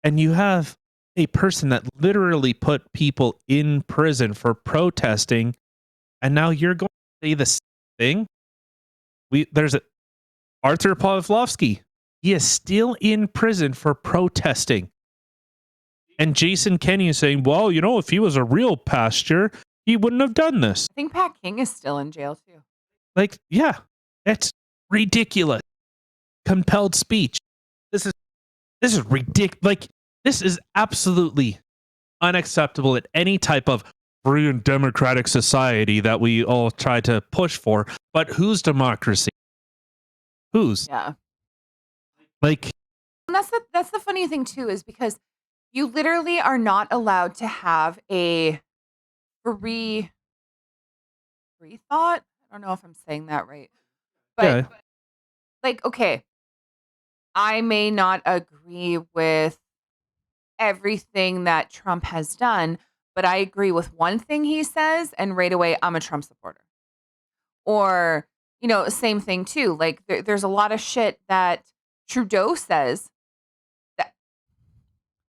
and you have a person that literally put people in prison for protesting, and now you're going to say the same thing. There's Arthur Pavlovsky. He is still in prison for protesting. And Jason Kenney is saying, well, if he was a real pastor, he wouldn't have done this. I think Pat King is still in jail too. Like, yeah, that's ridiculous. Compelled speech. This is ridiculous. Like, this is absolutely unacceptable at any type of free and democratic society that we all try to push for. But whose democracy? Whose? Yeah. Like, and that's the funny thing too, is because you literally are not allowed to have a free thought. I don't know if I'm saying that right. But yeah. like, okay, I may not agree with everything that Trump has done, but I agree with one thing he says, and right away I'm a Trump supporter. Or, same thing too. Like there's a lot of shit that Trudeau says that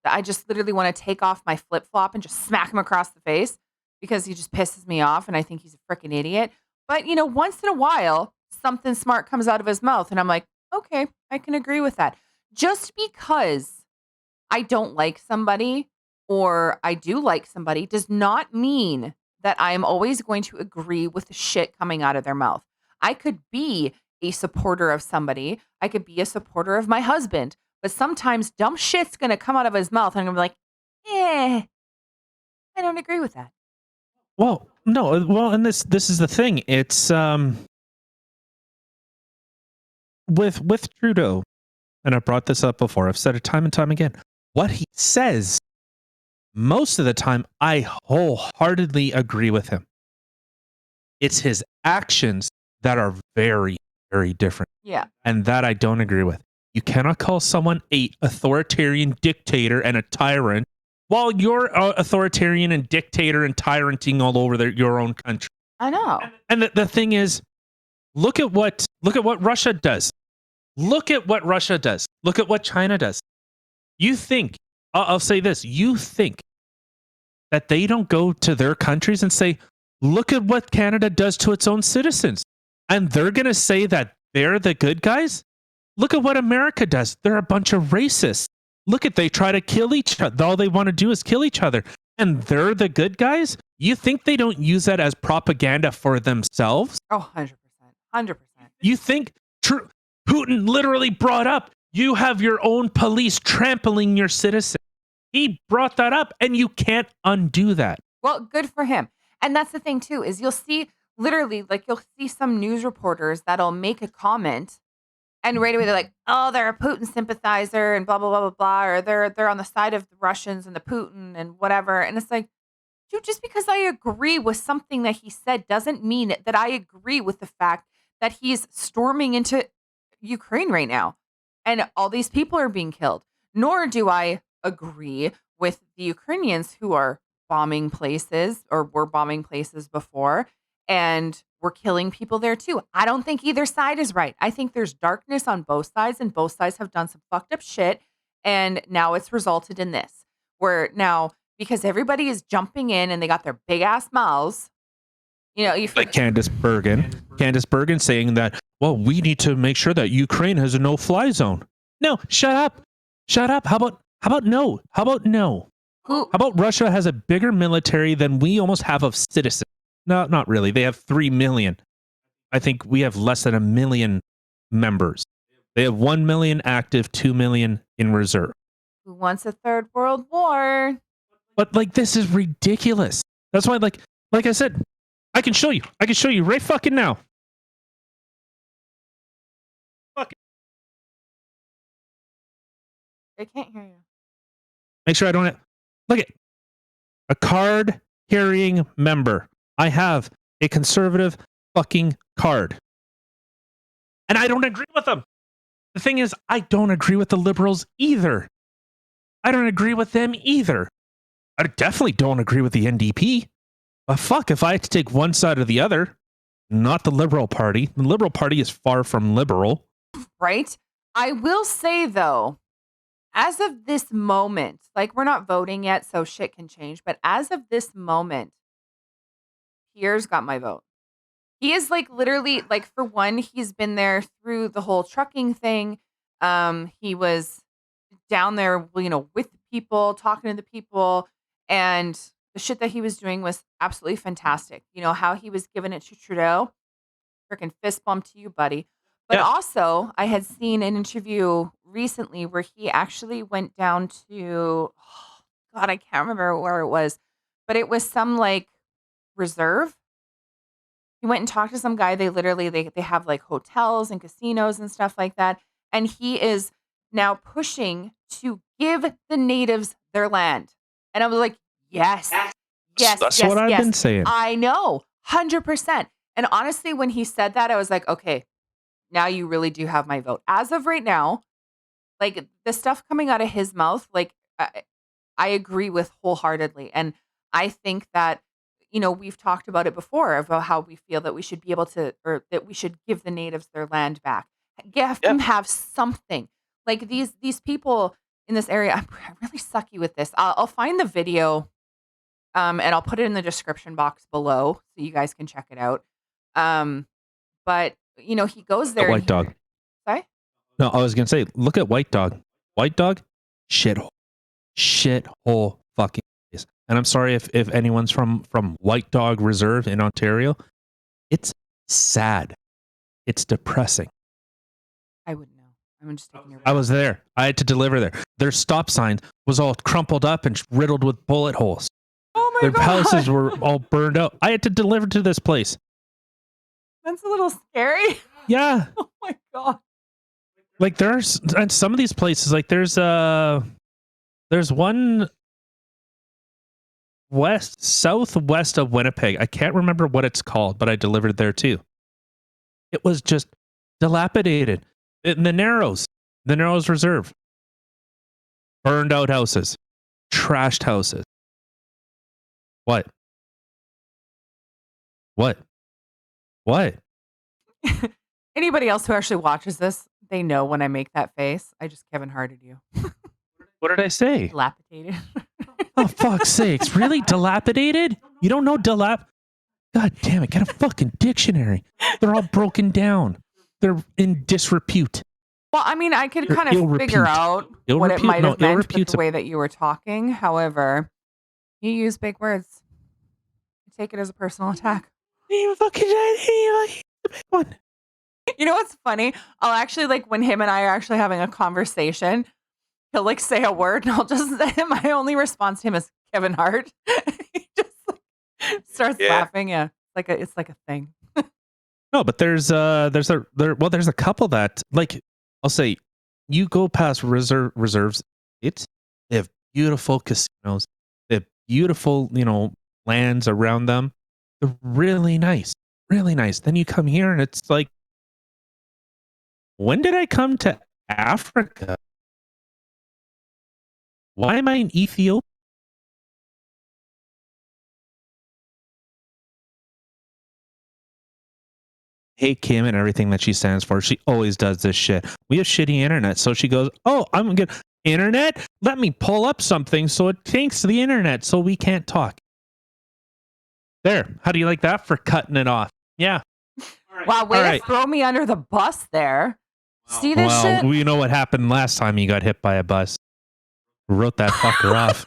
I just literally want to take off my flip-flop and just smack him across the face because he just pisses me off and I think he's a freaking idiot. But, once in a while, something smart comes out of his mouth and I'm like, okay, I can agree with that. Just because I don't like somebody or I do like somebody does not mean that I am always going to agree with the shit coming out of their mouth. I could be a supporter of somebody. I could be a supporter of my husband, but sometimes dumb shit's going to come out of his mouth and I'm going to be like, I don't agree with that. Well, no, and this is the thing. It's with Trudeau, and I've brought this up before. I've said it time and time again. What he says, most of the time, I wholeheartedly agree with him. It's his actions that are very, very different. Yeah. And that I don't agree with. You cannot call someone a authoritarian dictator and a tyrant while you're authoritarian and dictator and tyranting all over your own country. I know. And the thing is, look at what Russia does. Look at what Russia does. Look at what China does. You think, I'll say this, you think that they don't go to their countries and say, look at what Canada does to its own citizens. And they're going to say that they're the good guys? Look at what America does. They're a bunch of racists. Look at, they try to kill each other. All they want to do is kill each other. And they're the good guys? You think they don't use that as propaganda for themselves? Oh, 100%. 100%. You think Putin literally brought up, you have your own police trampling your citizens. He brought that up, and you can't undo that. Well, good for him. And that's the thing, too, is you'll see literally, like, you'll see some news reporters that'll make a comment, and right away they're like, oh, they're a Putin sympathizer and blah, blah, blah, blah, blah, or they're on the side of the Russians and the Putin and whatever. And it's like, dude, just because I agree with something that he said doesn't mean that I agree with the fact that he's storming into Ukraine right now and all these people are being killed. Nor do I agree with the Ukrainians who are bombing places or were bombing places before and we're killing people there too. I don't think either side is right. I think there's darkness on both sides and both sides have done some fucked up shit. And now it's resulted in this where now, because everybody is jumping in and they got their big ass mouths, you know, like Candace Bergen saying that, well, we need to make sure that Ukraine has a no-fly zone. No, shut up. How about no? How about Russia has a bigger military than we almost have of citizens? No, not really. They have 3 million. I think we have less than 1 million members. They have 1 million active, 2 million in reserve. Who wants a third world war? But like, this is ridiculous. That's why, like I said, I can show you right fucking now. Fuck it. I can't hear you. Make sure I don't have, look at a card carrying member. I have a conservative fucking card. And I don't agree with them. The thing is, I don't agree with the liberals either. I don't agree with them either. I definitely don't agree with the NDP. But fuck, if I had to take one side or the other, not the Liberal Party. The Liberal Party is far from liberal. Right? I will say, though, as of this moment, like we're not voting yet, so shit can change. But as of this moment, Pierre's got my vote. He is like literally, like for one, he's been there through the whole trucking thing. He was down there, you know, with the people, talking to the people, and the shit that he was doing was absolutely fantastic. You know, how he was giving it to Trudeau. Freaking fist bump to you, buddy. But also, I had seen an interview recently where he actually went down to, oh, God, I can't remember where it was, but it was some like reserve. He went and talked to some guy. They literally, they have like hotels and casinos and stuff like that. And he is now pushing to give the natives their land. And I was like, yes, That's what I've been saying. I know, 100%. And honestly, when he said that, I was like, okay, now you really do have my vote. As of right now, like the stuff coming out of his mouth, like I agree with wholeheartedly. And I think that, you know, we've talked about it before about how we feel that we should be able to, or that we should give the natives their land back. Have them have something. Like these people in this area, I'm really sucky with this. I'll find the video and I'll put it in the description box below so you guys can check it out. But you know, he goes there. White Dog. Sorry? No, I was gonna say, look at White Dog. White Dog, shithole fucking place. And I'm sorry if anyone's from White Dog Reserve in Ontario. It's sad. It's depressing. I wouldn't know. I'm just taking your. I was there. I had to deliver there. Their stop sign was all crumpled up and riddled with bullet holes. Oh my Their God. houses were all burned out. I had to deliver to this place. That's a little scary. Yeah. Oh my God. Like there's, and some of these places, like there's one southwest of Winnipeg. I can't remember what it's called, but I delivered there too. It was just dilapidated. In the Narrows Reserve. Burned out houses. Trashed houses. What? What? What? Anybody else who actually watches this, they know when I make that face. I just Kevin Harted you. What did I say? Dilapidated. Oh, fuck's sakes. Really? Dilapidated? You don't know God damn it. Get a fucking dictionary. They're all broken down. They're in disrepute. Well, I mean, I could kind of figure out what it might have meant with the way that you were talking. However, you use big words. You take it as a personal attack. You fucking the big one. You know what's funny? I'll actually, like, when him and I are actually having a conversation, he'll, like, say a word, and I'll just, my only response to him is Kevin Hart. He just, like, starts laughing. Yeah. It's like a thing. No, but there's a couple that, like, I'll say, you go past reserves, they have beautiful casinos, they have beautiful, lands around them. They're really nice, really nice. Then you come here and it's like, when did I come to Africa? Why am I in Ethiopia? Hate Kim and everything that she stands for. She always does this shit. We have shitty internet, so she goes, "Oh, I'm good. Internet? Let me pull up something so it thanks to the internet, so we can't talk." There. How do you like that for cutting it off? Yeah. Wow, way to throw me under the bus there. See this shit? Well, you know what happened last time you got hit by a bus. Wrote that fucker off.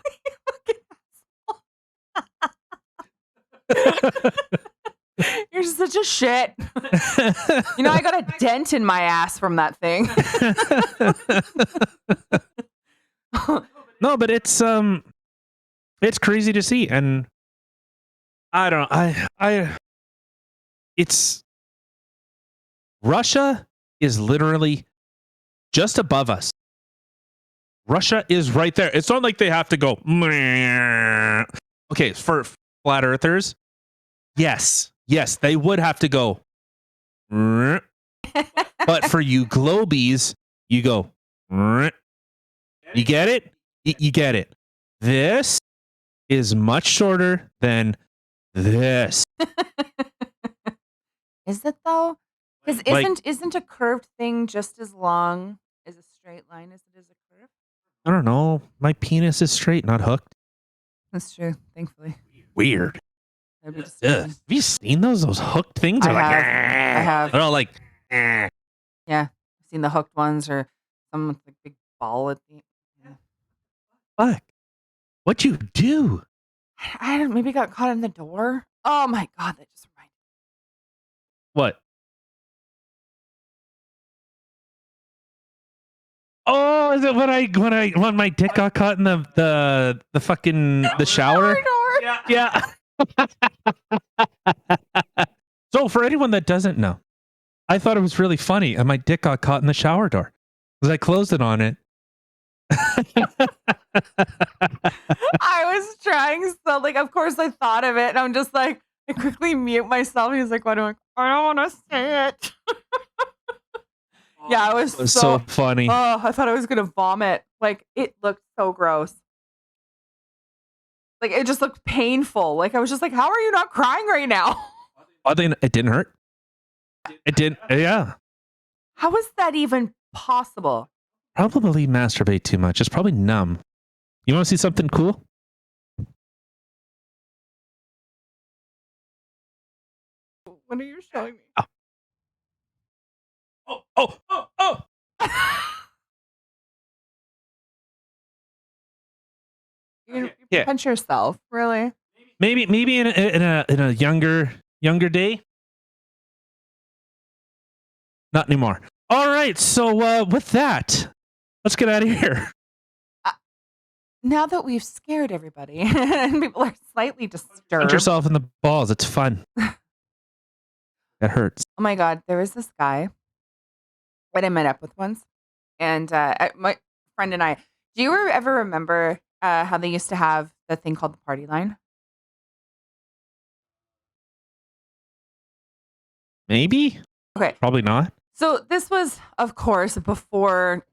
You're such a shit. I got a dent in my ass from that thing. No, but it's crazy to see, and I don't know. It's Russia is literally just above us. Russia is right there. It's not like they have to go. Okay, for flat earthers, yes, they would have to go. But for you globies, you go. You get it? You get it. This is much shorter than this. Is it though? Because isn't a curved thing just as long as a straight line as it is a curve? I don't know. My penis is straight, not hooked. That's true. Thankfully. Weird. Have you seen those hooked things? I have. They're all like, Yeah, I've seen the hooked ones or some with a big ball at the. Yeah. Fuck. What'd you do? I don't. Maybe got caught in the door. Oh my god, that just reminded me. What? Oh, is it when my dick got caught in the fucking the shower? Yeah. So for anyone that doesn't know, I thought it was really funny, and my dick got caught in the shower door because I closed it on it. I was trying so, like, of course I thought of it, and I'm just like, I quickly mute myself. He's like, "What do I don't want to say it." Yeah, it was so funny. Oh, I thought I was gonna vomit. Like, it looked so gross. Like, it just looked painful. Like, I was just like, "How are you not crying right now?" I think it didn't hurt. It didn't. Yeah. How is that even possible? Probably masturbate too much. It's probably numb. You want to see something cool? What are you showing me? Oh. You punch yourself, really? Maybe in a younger day. Not anymore. All right. So with that, let's get out of here. Now that we've scared everybody and people are slightly disturbed. Punch yourself in the balls. It's fun. That hurts. Oh my God. There was this guy that I met up with once. And my friend and I, do you ever remember how they used to have the thing called the party line? Maybe. Okay. Probably not. So this was, of course, before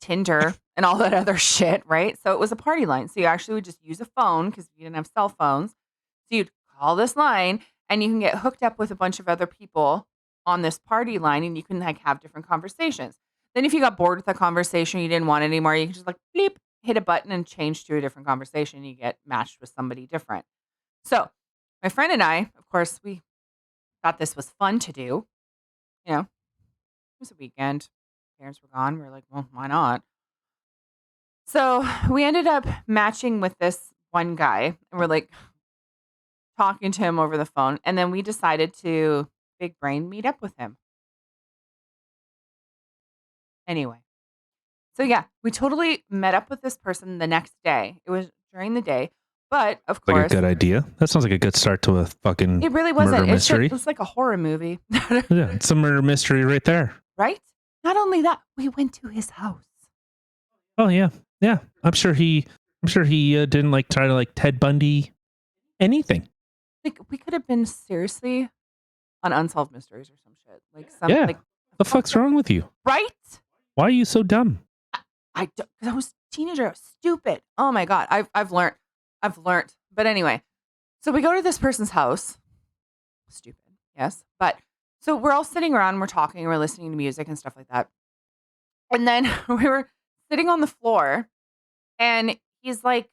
Tinder and all that other shit, right? So it was a party line. So you actually would just use a phone because you didn't have cell phones. So you'd call this line and you can get hooked up with a bunch of other people on this party line and you can like have different conversations. Then if you got bored with the conversation, you didn't want it anymore, you can just like bleep, hit a button and change to a different conversation. You get matched with somebody different. So my friend and I, of course, we thought this was fun to do. You know, it was a weekend. Parents were gone. We were like, well, why not? So we ended up matching with this one guy and we're like talking to him over the phone. And then we decided to big brain meet up with him. Anyway. So yeah, we totally met up with this person the next day. It was during the day. But of Like course, a good idea. That sounds like a good start to a fucking it really wasn't. murder mystery. It was like a horror movie. Yeah, it's a murder mystery right there. Right? Not only that, we went to his house. Oh yeah, yeah. I'm sure he didn't like try to like Ted Bundy anything. Like we could have been seriously on Unsolved Mysteries or some shit. Like some Yeah. like The fuck's wrong with you? right? Why are you so dumb? I was a teenager. I was stupid. Oh my god. I've learned. But anyway, so we go to this person's house. Stupid. Yes. But so we're all sitting around, we're talking, we're listening to music and stuff like that. And then we were sitting on the floor and he's like,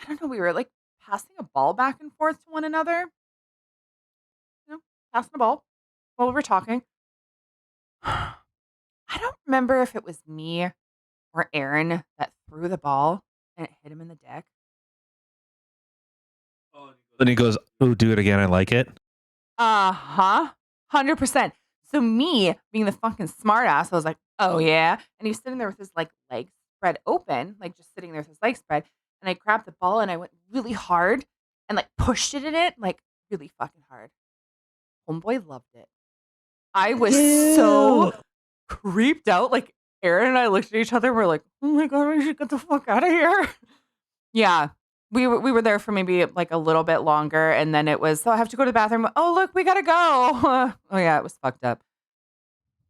I don't know, we were like passing a ball back and forth to one another. You know, passing a ball while we were talking. I don't remember if it was me or Aaron that threw the ball and it hit him in the dick. Then he goes, "Oh, do it again. I like it." 100%. So me being the fucking smart ass, I was like, oh yeah. And he was sitting there with his like legs spread open, like just sitting there with his legs spread. And I grabbed the ball and I went really hard and like pushed it in it, like really fucking hard. Homeboy loved it. I was so creeped out. Like Aaron and I looked at each other. We're like, oh my god, we should get the fuck out of here. Yeah. We were there for maybe like a little bit longer, and then it was, so I have to go to the bathroom. Oh, look, we gotta go. Oh yeah, it was fucked up.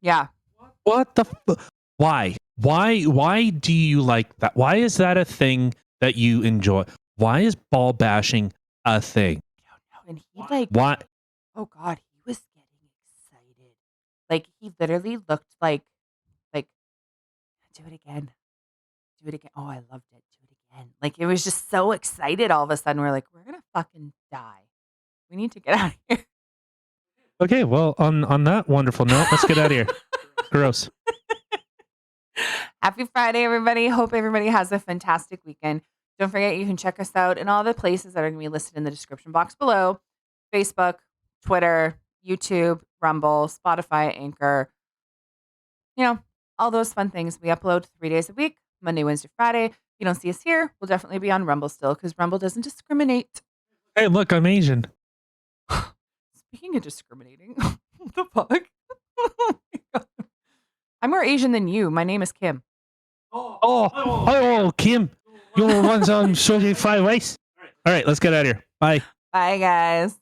Yeah. What the? Why? Why do you like that? Why is that a thing that you enjoy? Why is ball bashing a thing? I don't know. And he like, Why? oh god, he was getting excited. Like he literally looked like, do it again. Do it again. Oh, I loved it. Do it again. Like it was just so excited all of a sudden. We're like, we're gonna fucking die. We need to get out of here. Okay, well, on that wonderful note, let's get out of here. Gross. Happy Friday, everybody. Hope everybody has a fantastic weekend. Don't forget, you can check us out in all the places that are going to be listed in the description box below. Facebook, Twitter, YouTube, Rumble, Spotify, Anchor. You know, all those fun things. We upload 3 days a week, Monday, Wednesday, Friday. If you don't see us here, we'll definitely be on Rumble still because Rumble doesn't discriminate. Hey, look, I'm Asian. Speaking of discriminating, what the fuck? Oh my God. I'm more Asian than you. My name is Kim. Oh, Kim, you're the ones on Social 5 Ways. All right, let's get out of here. Bye. Bye, guys.